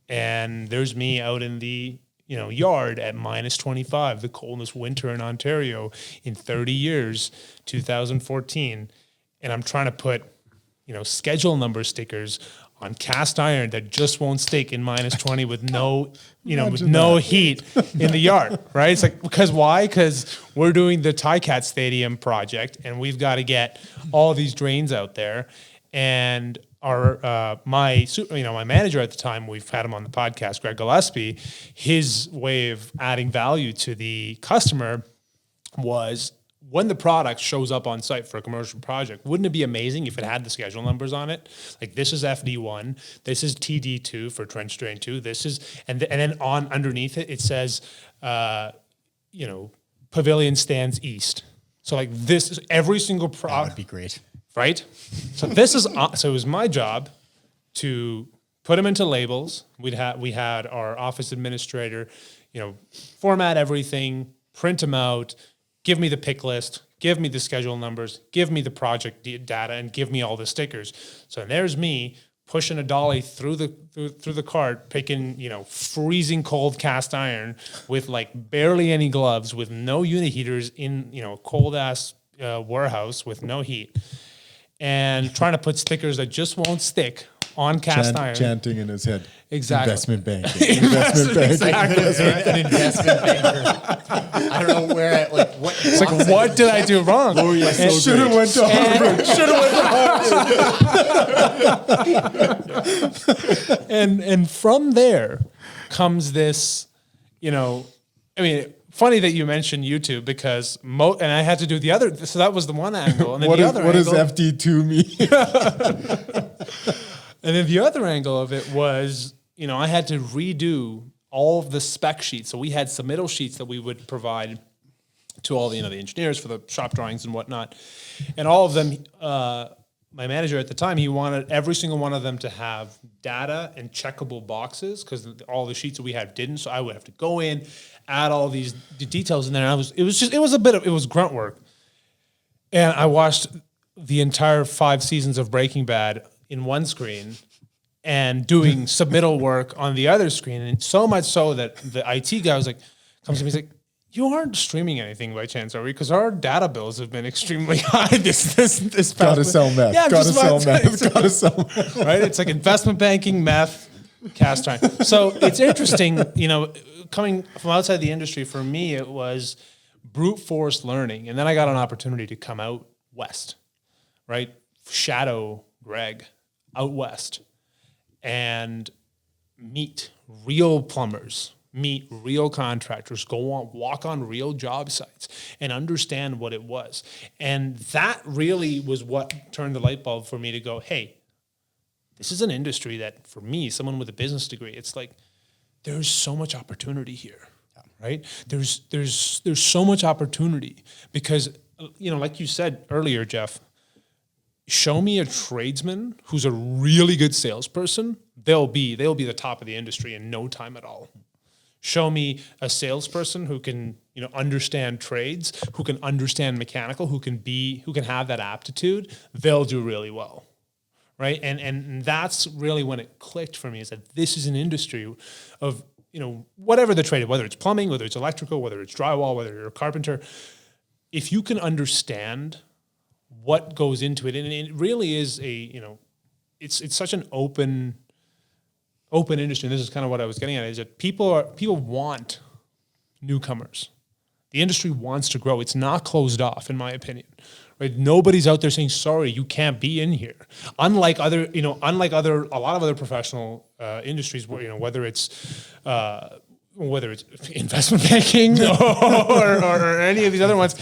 And there's me out in the yard at -25, the coldest winter in Ontario in 30 years, 2014. And I'm trying to put, schedule number stickers on cast iron that just won't stick in -20 with no, with no heat in the yard, right? It's like, because why? Because we're doing the Ticat Stadium project and we've got to get all these drains out there. And my manager at the time, we've had him on the podcast, Greg Gillespie, his way of adding value to the customer was when the product shows up on site for a commercial project, wouldn't it be amazing if it had the schedule numbers on it? Like this is FD1, this is TD2 for trench drain 2, this is, and then underneath it, it says, pavilion stands east. So this is every single product. That would be great. Right? So so it was my job to put them into labels. We had our office administrator, format everything, print them out, give me the pick list, give me the schedule numbers, give me the project data, and give me all the stickers. So there's me pushing a dolly through the cart, picking, freezing cold cast iron with barely any gloves, with no unit heaters in, cold ass warehouse with no heat. And trying to put stickers that just won't stick on cast iron. Chanting in his head. Exactly. Investment banking. Investment banking. Exactly. An investment banker. I don't know where, what. It's like, what did I do wrong? Oh, yeah, so should have went to Harvard. Should have went to Harvard. And from there comes this, funny that you mentioned YouTube because and I had to do the other. So that was the one angle, and then what does FD2 mean? And then the other angle of it was, I had to redo all of the spec sheets. So we had submittal sheets that we would provide to all the engineers for the shop drawings and whatnot, and all of them. My manager at the time, he wanted every single one of them to have data and checkable boxes because all the sheets that we had didn't. So I would have to go in, add all these details in there. And it was grunt work. And I watched the entire 5 seasons of Breaking Bad in one screen and doing submittal work on the other screen. And so much so that the IT guy comes to me, he's like, you aren't streaming anything by chance, are we? Because our data bills have been extremely high this past. Gotta sell meth. Yeah, gotta sell meth. Gotta sell meth. Right? It's like investment banking, meth, cast iron. So it's interesting, coming from outside the industry, for me, it was brute force learning. And then I got an opportunity to come out west, right? Shadow Greg out west and meet real plumbers, meet real contractors, walk on real job sites and understand what it was. And that really was what turned the light bulb for me to go, hey, this is an industry that for me, someone with a business degree, it's like, there's so much opportunity here, right? There's so much opportunity because, like you said earlier, Jeff, show me a tradesman who's a really good salesperson, they'll be the top of the industry in no time at all. Show me a salesperson who can, understand trades, who can understand mechanical, who can have that aptitude, they'll do really well. Right. And that's really when it clicked for me, is that this is an industry of, whatever the trade, whether it's plumbing, whether it's electrical, whether it's drywall, whether you're a carpenter, if you can understand what goes into it, and it really is it's such an open industry. And this is kind of what I was getting at, is that people want newcomers. The industry wants to grow. It's not closed off, in my opinion. Right? Nobody's out there saying, sorry, you can't be in here. Unlike a lot of other professional industries where, whether it's investment banking or any of these other ones,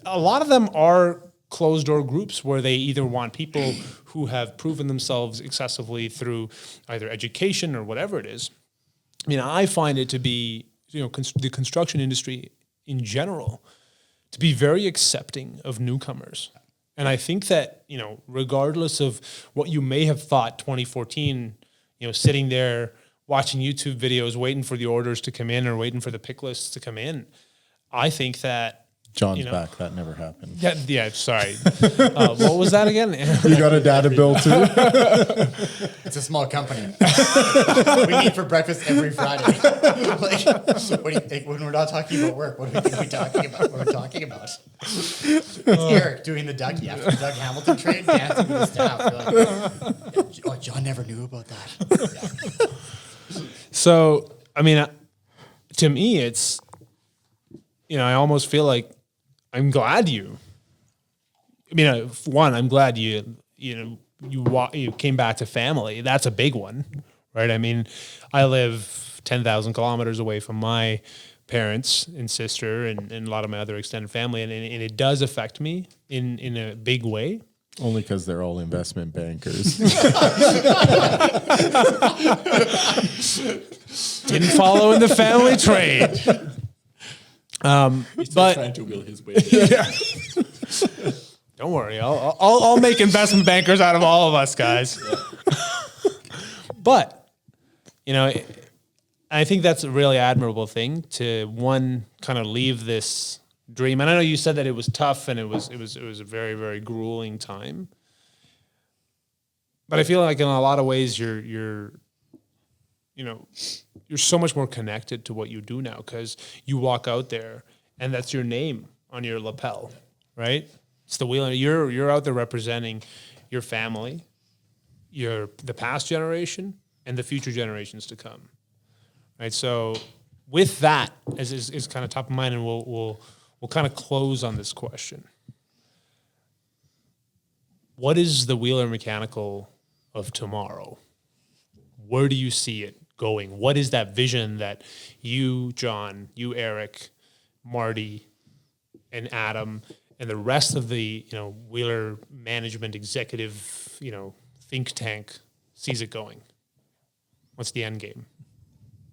a lot of them are closed door groups where they either want people who have proven themselves excessively through either education or whatever it is. I find it to be, the construction industry in general to be very accepting of newcomers. And I think that, regardless of what you may have thought 2014, sitting there watching YouTube videos, waiting for the orders to come in or waiting for the pick lists to come in, I think that John's back. That never happened. Yeah. Sorry. What was that again? You got a data bill too? It's a small company. We meet for breakfast every Friday. What do you think when we're not talking about work? What do we think we're talking about? What we're talking about? It's Eric doing the Dougie after the Doug Hamilton trade, dancing with the staff. You're like, John never knew about that. Yeah. So, to me, it's, I almost feel like I'm glad I'm glad you came back to family. That's a big one, right? I live 10,000 kilometers away from my parents and sister and a lot of my other extended family. And it does affect me in a big way. Only because they're all investment bankers. Didn't follow in the family trade. He's still trying to will his way. Don't worry, I'll make investment bankers out of all of us, guys. But I think that's a really admirable thing to kind of leave this dream. And I know you said that it was tough and it was a very, very grueling time. But I feel like in a lot of ways you're so much more connected to what you do now because you walk out there and that's your name on your lapel, right? It's the Wiehler. You're out there representing your family. the past generation and the future generations to come. Right. So with that is kind of top of mind, and we'll kind of close on this question. What is the Wiehler Mechanical of tomorrow? Where do you see it going? What is that vision that you, John, you, Eric, Marty, and Adam, and the rest of the Wiehler management executive think tank sees it going? What's the end game?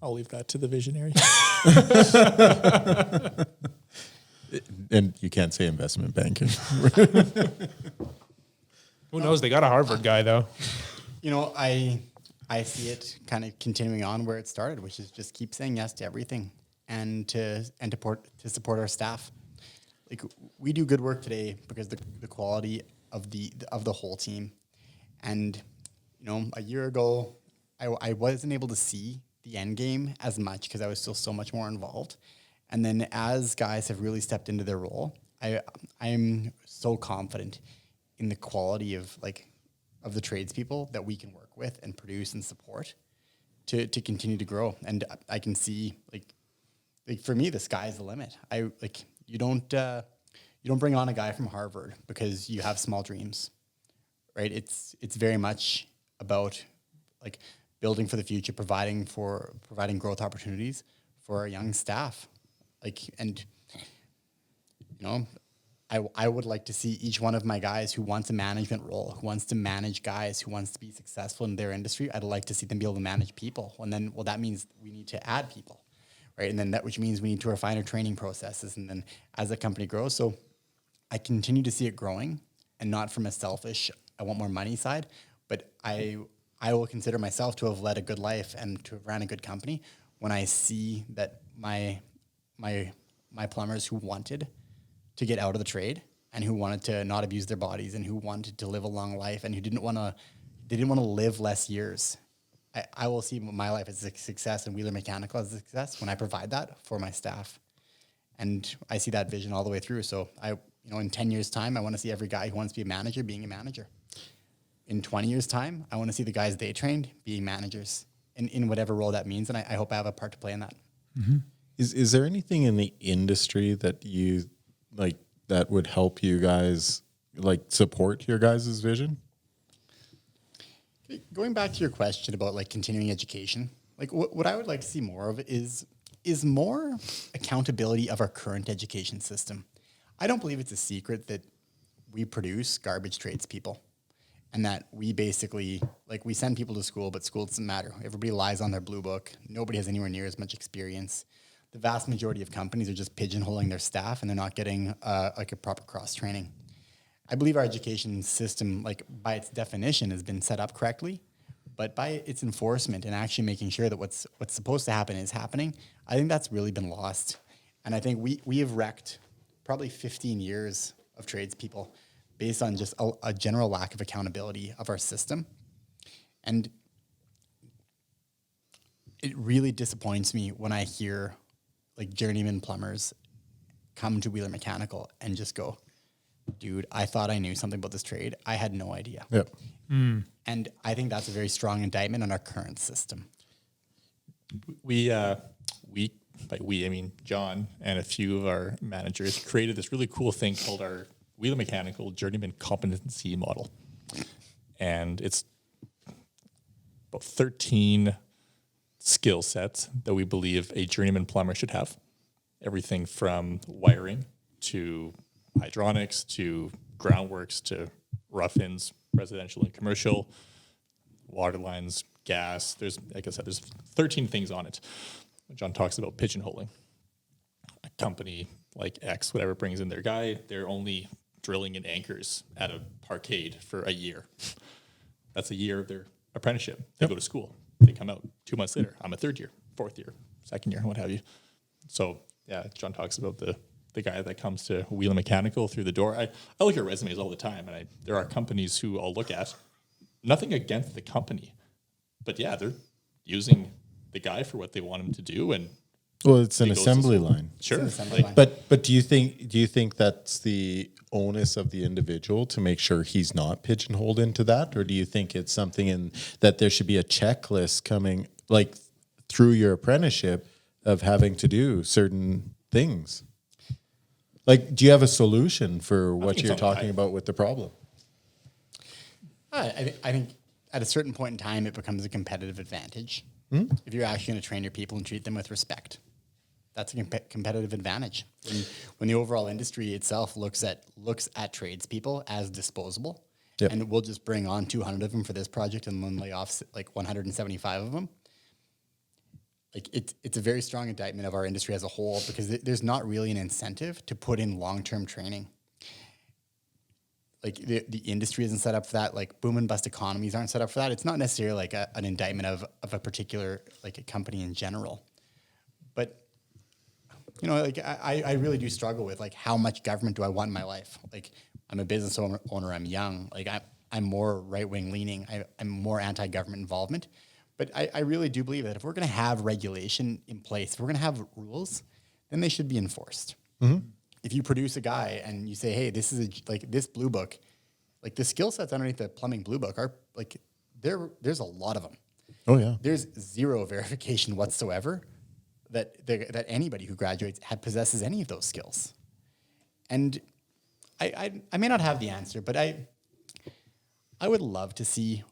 I'll leave that to the visionary. And you can't say investment banking. Who knows? They got a Harvard guy though. I see it kind of continuing on where it started, which is just keep saying yes to everything and to support our staff. Like, we do good work today because the quality of the whole team. And a year ago, I wasn't able to see the end game as much because I was still so much more involved. And then as guys have really stepped into their role, I'm so confident in the quality of the tradespeople that we can work with and produce and support to continue to grow. And I can see like for me, the sky is the limit. You don't bring on a guy from Harvard because you have small dreams, right? It's very much about building for the future, providing growth opportunities for our young staff. I would like to see each one of my guys who wants a management role, who wants to manage guys, who wants to be successful in their industry. I'd like to see them be able to manage people. And then, that means we need to add people, right? And then which means we need to refine our training processes. And then as the company grows, so I continue to see it growing, and not from a selfish, I want more money side, but I will consider myself to have led a good life and to have ran a good company when I see that my plumbers who wanted to get out of the trade and who wanted to not abuse their bodies and who wanted to live a long life and who didn't want to live less years. I will see my life as a success and Wiehler Mechanical as a success when I provide that for my staff. And I see that vision all the way through. So in 10 years' time, I want to see every guy who wants to be a manager being a manager. In 20 years' time, I want to see the guys they trained being managers in whatever role that means. And I hope I have a part to play in that. Mm-hmm. Is there anything in the industry that you that would help you guys support your guys' vision? Going back to your question about continuing education, what I would like to see more of is more accountability of our current education system. I don't believe it's a secret that we produce garbage tradespeople, and that we basically we send people to school, but school doesn't matter. Everybody lies on their blue book. Nobody has anywhere near as much experience. The vast majority of companies are just pigeonholing their staff, and they're not getting a proper cross training. I believe our education system, by its definition, has been set up correctly, but by its enforcement and actually making sure that what's supposed to happen is happening, I think that's really been lost. And I think we have wrecked probably 15 years of tradespeople based on just a general lack of accountability of our system. And it really disappoints me when I hear journeyman plumbers come to Wiehler Mechanical and just go, dude, I thought I knew something about this trade. I had no idea. Yep. Mm. And I think that's a very strong indictment on our current system. I mean John and a few of our managers created this really cool thing called our Wiehler Mechanical Journeyman Competency Model. And it's about 13 skill sets that we believe a journeyman plumber should have. Everything from wiring to hydronics to groundworks to rough-ins, residential and commercial, water lines, gas. There's 13 things on it. John talks about pigeonholing. A company like X, whatever, brings in their guy, they're only drilling in anchors at a parkade for a year. That's a year of their apprenticeship. They go to school. They come out 2 months later. I'm a third year, fourth year, second year, what have you. So, yeah, John talks about the guy that comes to Wiehler Mechanical through the door. I look at resumes all the time, and there are companies who I'll look at. Nothing against the company, but yeah, they're using the guy for what they want him to do, and it's an assembly line. Sure, But do you think that's the onus of the individual to make sure he's not pigeonholed into that? Or do you think it's something in that there should be a checklist coming like through your apprenticeship of having to do certain things? Like, do you have a solution for what you're talking about with the problem? I think at a certain point in time, it becomes a competitive advantage. If you're actually going to train your people and treat them with respect, that's a competitive advantage. When the overall industry itself looks at tradespeople as disposable, and we'll just bring on 200 of them for this project and then lay off like 175 of them. Like it's a very strong indictment of our industry as a whole, because there's not really an incentive to put in long-term training. Like the industry isn't set up for that. Like boom and bust economies aren't set up for that. It's not necessarily like an indictment of a particular like a company in general. But you know, like I really do struggle with like how much government do I want in my life? Like I'm a business owner. I'm young. Like I'm more right-wing leaning. I'm more anti-government involvement. But I really do believe that if we're going to have regulation in place, if we're going to have rules, then they should be enforced. If you produce a guy and you say, hey, this is like this blue book, like the skill sets underneath the plumbing blue book are like, there's a lot of them. Oh yeah. There's zero verification whatsoever that anybody who graduates possesses any of those skills. And I may not have the answer, but I would love to see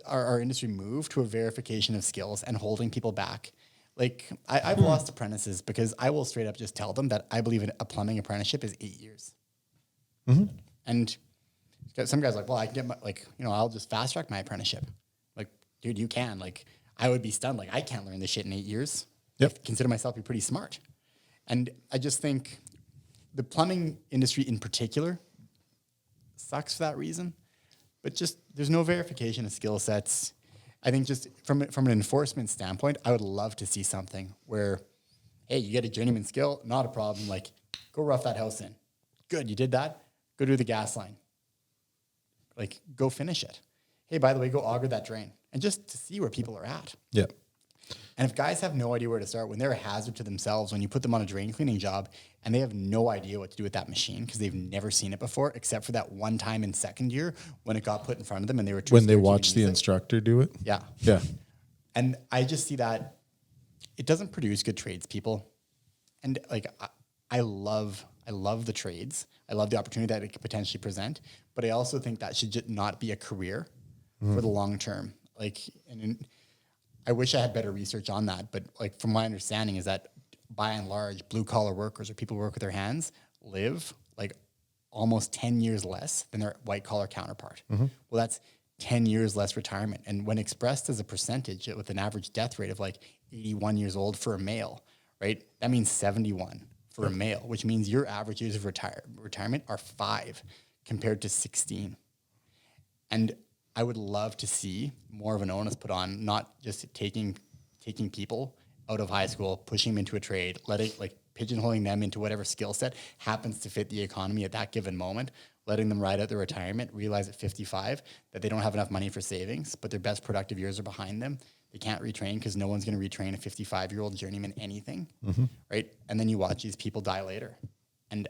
our industry move to a verification of skills and holding people back. Like I've lost apprentices because I will straight up just tell them that I believe a plumbing apprenticeship is 8 years. And some guys are like, well, I can get I'll just fast track my apprenticeship. Like, dude, you can. Like, I would be stunned. Like, I can't learn this shit in 8 years. I consider myself to be pretty smart. And I just think the plumbing industry in particular sucks for that reason. But just there's no verification of skill sets. I think just from an enforcement standpoint, I would love to see something where, hey, you get a journeyman skill, not a problem. Like, go rough that house in. Good, you did that. Go do the gas line. Like, go finish it. Hey, by the way, go auger that drain. And just to see where people are at. Yeah. And if guys have no idea where to start, when they're a hazard to themselves, when you put them on a drain cleaning job and they have no idea what to do with that machine because they've never seen it before, except for that one time in second year when it got put in front of them and they were too when they scared to watched the use it. instructor do it. Yeah. Yeah. And I just see that it doesn't produce good tradespeople. And like, I love the trades. I love the opportunity that it could potentially present, but I also think that should just not be a career for the long term. Like, I wish I had better research on that, but like from my understanding is that by and large, blue collar workers or people who work with their hands live like almost 10 years less than their white collar counterpart. Well, that's 10 years less retirement. And when expressed as a percentage with an average death rate of like 81 years old for a male, right? That means 71 for a male, which means your average years of retirement are 5 compared to 16. And I would love to see more of an onus put on, not just taking people out of high school, pushing them into a trade, pigeonholing them into whatever skill set happens to fit the economy at that given moment, letting them ride out their retirement, realize at 55 that they don't have enough money for savings, but their best productive years are behind them. They can't retrain because no one's going to retrain a 55-year-old journeyman anything, right? And then you watch these people die later, and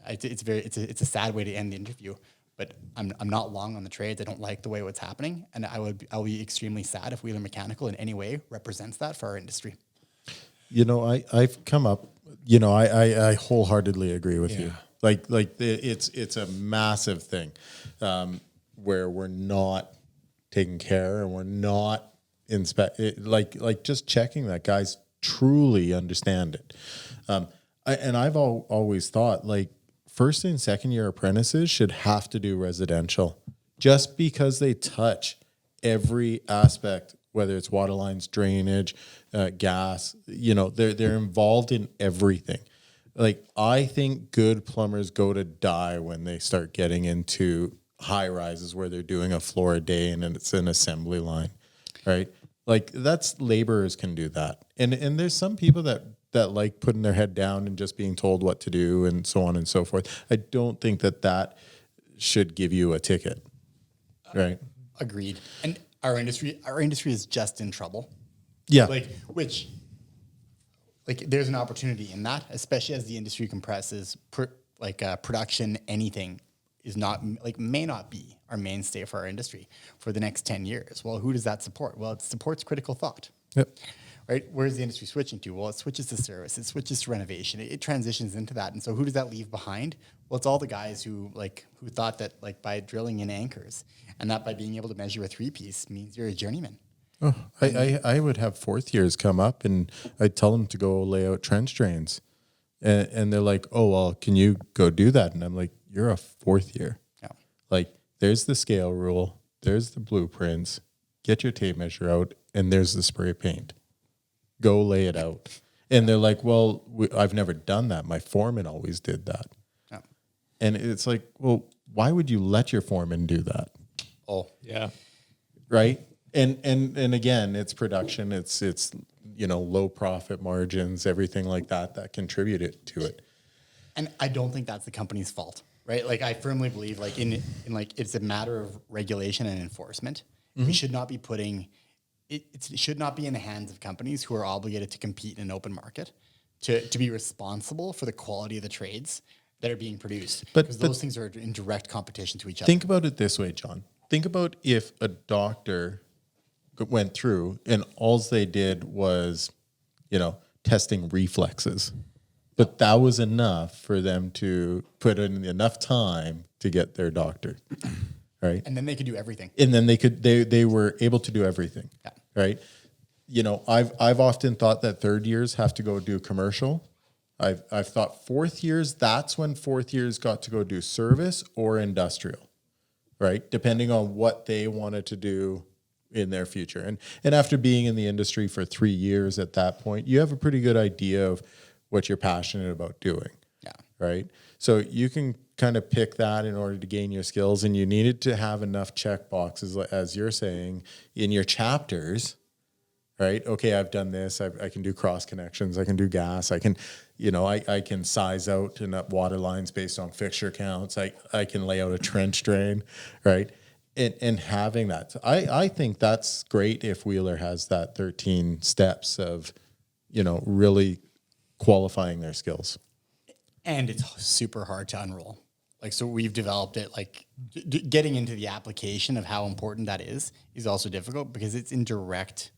it's a sad way to end the interview. But I'm not long on the trades. I don't like the way what's happening, and I'll be extremely sad if Wiehler Mechanical in any way represents that for our industry. You know, I've come up. You know, I wholeheartedly agree with you. Like it's a massive thing where we're not taking care and we're not like just checking that guys truly understand it. I've always thought like, first and second year apprentices should have to do residential just because they touch every aspect, whether it's water lines, drainage, gas, you know, they're involved in everything. Like, I think good plumbers go to die when they start getting into high rises where they're doing a floor a day and it's an assembly line, right? Like, that's laborers can do that. And there's some people that like putting their head down and just being told what to do and so on and so forth. I don't think that should give you a ticket, right? Agreed. And our industry is just in trouble. Yeah. There's an opportunity in that, especially as the industry compresses. like production, anything is not like may not be our mainstay for our industry for the next 10 years. Well, who does that support? Well, it supports critical thought. Yep. Right? Where's the industry switching to? Well, it switches to service. It switches to renovation. It transitions into that. And so who does that leave behind? Well, it's all the guys who thought that like by drilling in anchors and that by being able to measure a 3-piece means you're a journeyman. Oh, I would have fourth years come up and I'd tell them to go lay out trench drains. And they're like, oh, well, can you go do that? And I'm like, you're a fourth year. Yeah. Like, there's the scale rule. There's the blueprints. Get your tape measure out. And there's the spray paint. Go lay it out. And they're like, well, I've never done that. My foreman always did that. Yeah. And it's like, well, why would you let your foreman do that? Oh, Yeah. Right. And again, it's production. It's low profit margins, everything like that contributed to it. and I don't think that's the company's fault, right? Like I firmly believe like in like it's a matter of regulation and enforcement. We should not be putting it should not be in the hands of companies who are obligated to compete in an open market to be responsible for the quality of the trades that are being produced. Because those things are in direct competition to each other. Think about it this way, John. Think about if a doctor went through and all they did was, testing reflexes. But that was enough for them to put in enough time to get their doctor. Right. And then they could do everything. And then they were able to do everything. Yeah. Right. I've often thought that third years have to go do commercial. I've thought fourth years, that's when fourth years got to go do service or industrial, right? Depending on what they wanted to do in their future. And after being in the industry for 3 years at that point, you have a pretty good idea of what you're passionate about doing. Yeah. Right. So you can kind of pick that in order to gain your skills, and you needed to have enough check boxes, as you're saying, in your chapters. Right. Okay, I've done this. I can do cross connections. I can do gas. I can, I can size out and up water lines based on fixture counts. I can lay out a trench drain. Right. And having that, so I think that's great if Wiehler has that 13 steps of, really qualifying their skills. And it's super hard to unroll. Like, so we've developed it, like getting into the application of how important that is also difficult because it's in direct.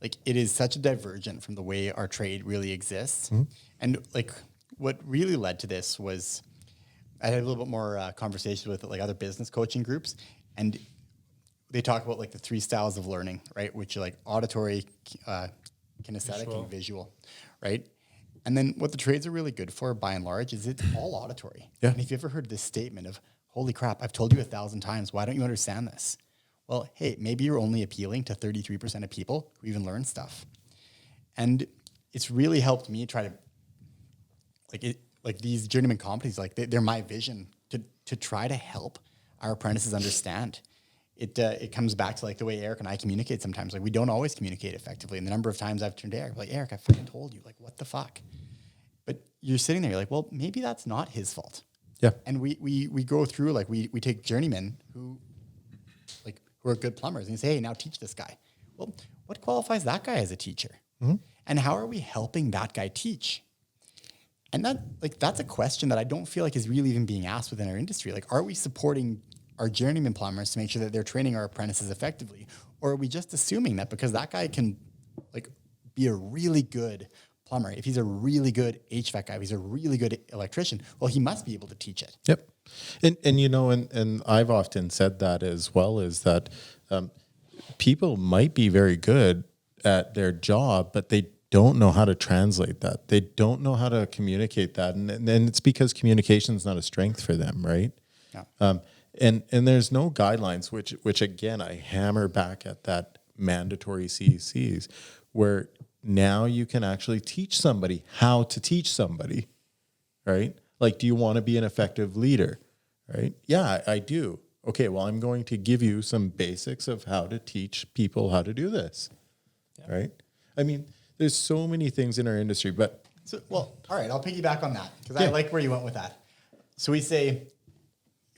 Like it is such a divergent from the way our trade really exists. Mm-hmm. And like what really led to this was I had a little bit more conversations with like other business coaching groups, and they talk about like the 3 styles of learning, right? Which are like auditory, kinesthetic, and visual, right? And then what the trades are really good for by and large is it's all auditory. Yeah. And if you ever heard this statement of, holy crap, I've told you 1,000 times, why don't you understand this? Well, hey, maybe you're only appealing to 33% of people who even learn stuff. And it's really helped me try to, like these journeyman companies, like they're my vision to try to help our apprentices understand. It comes back to like the way Eric and I communicate sometimes. Like we don't always communicate effectively. And the number of times I've turned to Eric, like, Eric, I fucking told you, like, what the fuck? But you're sitting there, you're like, well, maybe that's not his fault. Yeah. And we go through, like we take journeymen who are good plumbers and you say, hey, now teach this guy. Well, what qualifies that guy as a teacher? Mm-hmm. And how are we helping that guy teach? And that's a question that I don't feel like is really even being asked within our industry. Like, are we supporting our journeyman plumbers to make sure that they're training our apprentices effectively? Or are we just assuming that because that guy can like be a really good plumber, if he's a really good HVAC guy, if he's a really good electrician, well, he must be able to teach it. Yep. And I've often said that as well, is that people might be very good at their job, but they don't know how to translate that. They don't know how to communicate that. And it's because communication is not a strength for them, right? Yeah. And there's no guidelines, which again, I hammer back at that mandatory CECs, where now you can actually teach somebody how to teach somebody, right? Like, do you want to be an effective leader, right? Yeah, I do. Okay, well, I'm going to give you some basics of how to teach people how to do this, right? I mean, there's so many things in our industry, but... All right, I'll piggyback on that because I like where you went with that. So we say,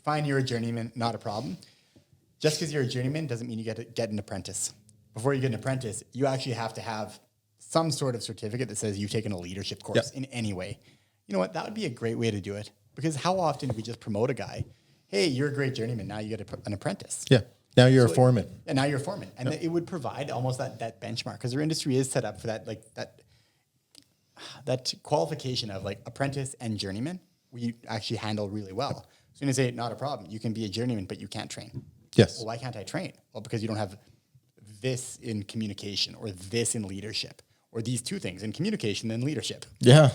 fine, you're a journeyman, not a problem. Just because you're a journeyman doesn't mean you get an apprentice. Before you get an apprentice, you actually have to have some sort of certificate that says you've taken a leadership course in any way. You know what? That would be a great way to do it. because how often do we just promote a guy? Hey, you're a great journeyman. Now you get an apprentice. Yeah. Now you're a foreman. And now you're a foreman. And it would provide almost that benchmark, because our industry is set up for that, like that qualification of like apprentice and journeyman. We actually handle really well. So you say, not a problem. You can be a journeyman, but you can't train. Yes. Well, why can't I train? Well, because you don't have this in communication or this in leadership or these two things in communication and leadership. Yeah.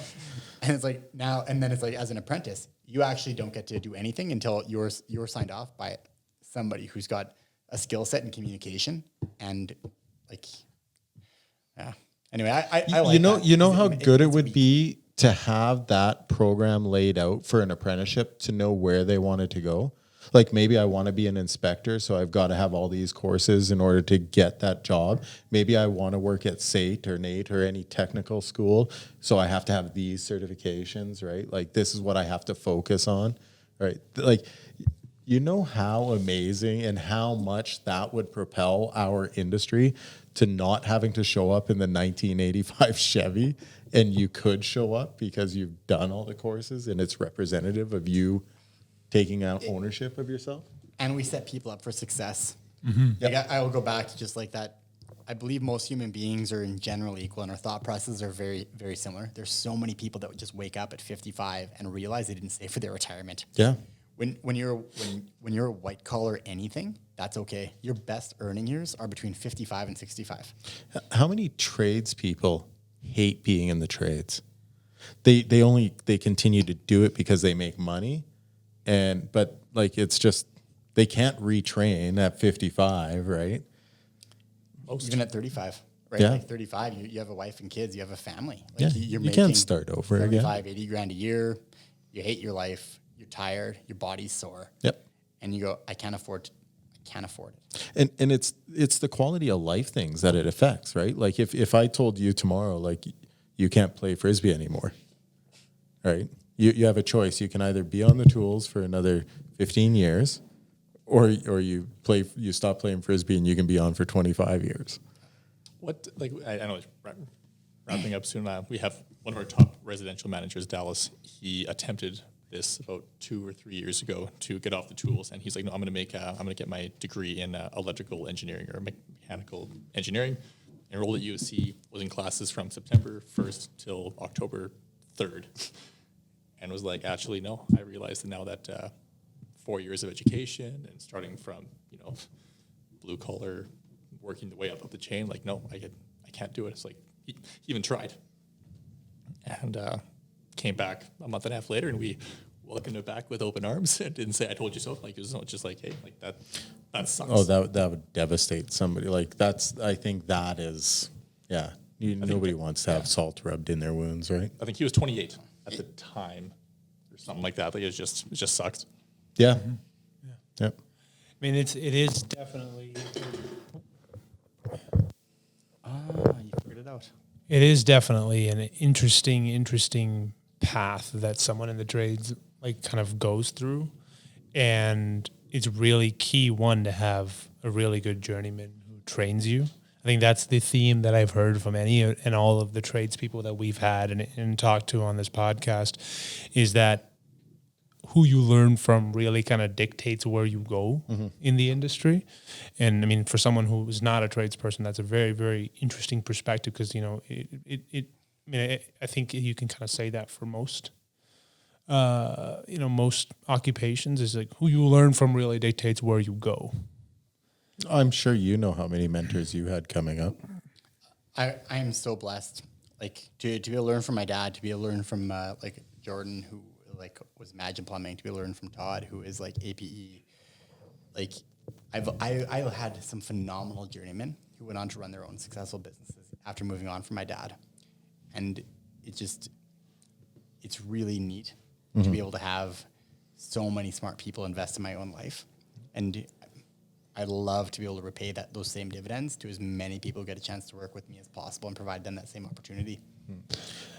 And it's like now, and then it's like as an apprentice, you actually don't get to do anything until you're signed off by somebody who's got a skill set in communication and like, yeah. Anyway, I like that. You know how good it would be to have that program laid out for an apprenticeship to know where they wanted to go. Like maybe I want to be an inspector, so I've got to have all these courses in order to get that job. Maybe I want to work at SAIT or NAIT or any technical school, so I have to have these certifications, right? Like this is what I have to focus on, right? Like, you know how amazing and how much that would propel our industry to not having to show up in the 1985 Chevy, and you could show up because you've done all the courses and it's representative of you taking out ownership of yourself. And we set people up for success. Mm-hmm. Like I will go back to just like that. I believe most human beings are in general equal, and our thought processes are very, very similar. There's so many people that would just wake up at 55 and realize they didn't save for their retirement. Yeah. When you're a white collar anything, that's okay. Your best earning years are between 55 and 65. How many tradespeople hate being in the trades? They continue to do it because they make money, but like it's just they can't retrain at 55, right? Even at 35, right? Yeah. Like 35, you have a wife and kids, you have a family. Like Yeah. you're You making can't start over again. 75, 80 grand a year. You hate your life. You're tired. Your body's sore. Yep. And you go, I can't afford it. And it's the quality of life things that it affects, right? Like if I told you tomorrow, like you can't play Frisbee anymore, right? You have a choice. You can either be on the tools for another 15 years or you stop playing Frisbee and you can be on for 25 years. What, like, I know it's wrapping up soon. We have one of our top residential managers, Dallas. He attempted this about 2 or 3 years ago to get off the tools, and he's like, "No, I'm going to get my degree in electrical engineering or mechanical engineering." Enrolled at USC, was in classes from September 1st till October 3rd, and was like, "Actually, no. I realized now that 4 years of education and starting from blue collar, working the way up the chain, like, no, I can't do it." It's like he even tried, and came back a month and a half later, and we welcomed him back with open arms and didn't say, "I told you so." Like, it was just like, "Hey, like that sucks." Oh, that would devastate somebody. Like I think that is, yeah. Nobody wants to have salt rubbed in their wounds, right? I think he was 28 at the time, or something like that. Like it just sucked. Yeah. Mm-hmm. Yeah. Yep. I mean, it is definitely. You figured it out. It is definitely an interesting path that someone in the trades like kind of goes through, and it's really key to have a really good journeyman who trains you. I think that's the theme that I've heard from any and all of the tradespeople that we've had and talked to on this podcast, is that who you learn from really kind of dictates where you go in the industry. And I mean, for someone who is not a tradesperson, that's a very, very interesting perspective, because, I think you can kind of say that for most, most occupations is like who you learn from really dictates where you go. I'm sure you know how many mentors you had coming up. I am so blessed, like to be able to learn from my dad, to be able to learn from like Jordan, who like was Imagine Plumbing, to be able to learn from Todd, who is like APE. Like I had some phenomenal journeymen who went on to run their own successful businesses after moving on from my dad, and it's really neat to be able to have so many smart people invest in my own life, and I'd love to be able to repay those same dividends to as many people who get a chance to work with me as possible and provide them that same opportunity.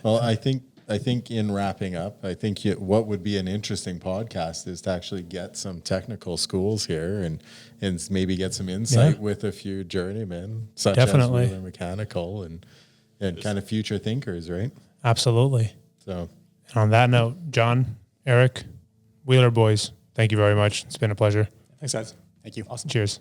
Well, I think in wrapping up, I think what would be an interesting podcast is to actually get some technical schools here and maybe get some insight with a few journeymen, such as Wiehler Mechanical and kind of future thinkers, right? Absolutely. So, and on that note, John, Eric, Wiehler boys, thank you very much. It's been a pleasure. Thanks, guys. Thank you. Awesome. Cheers.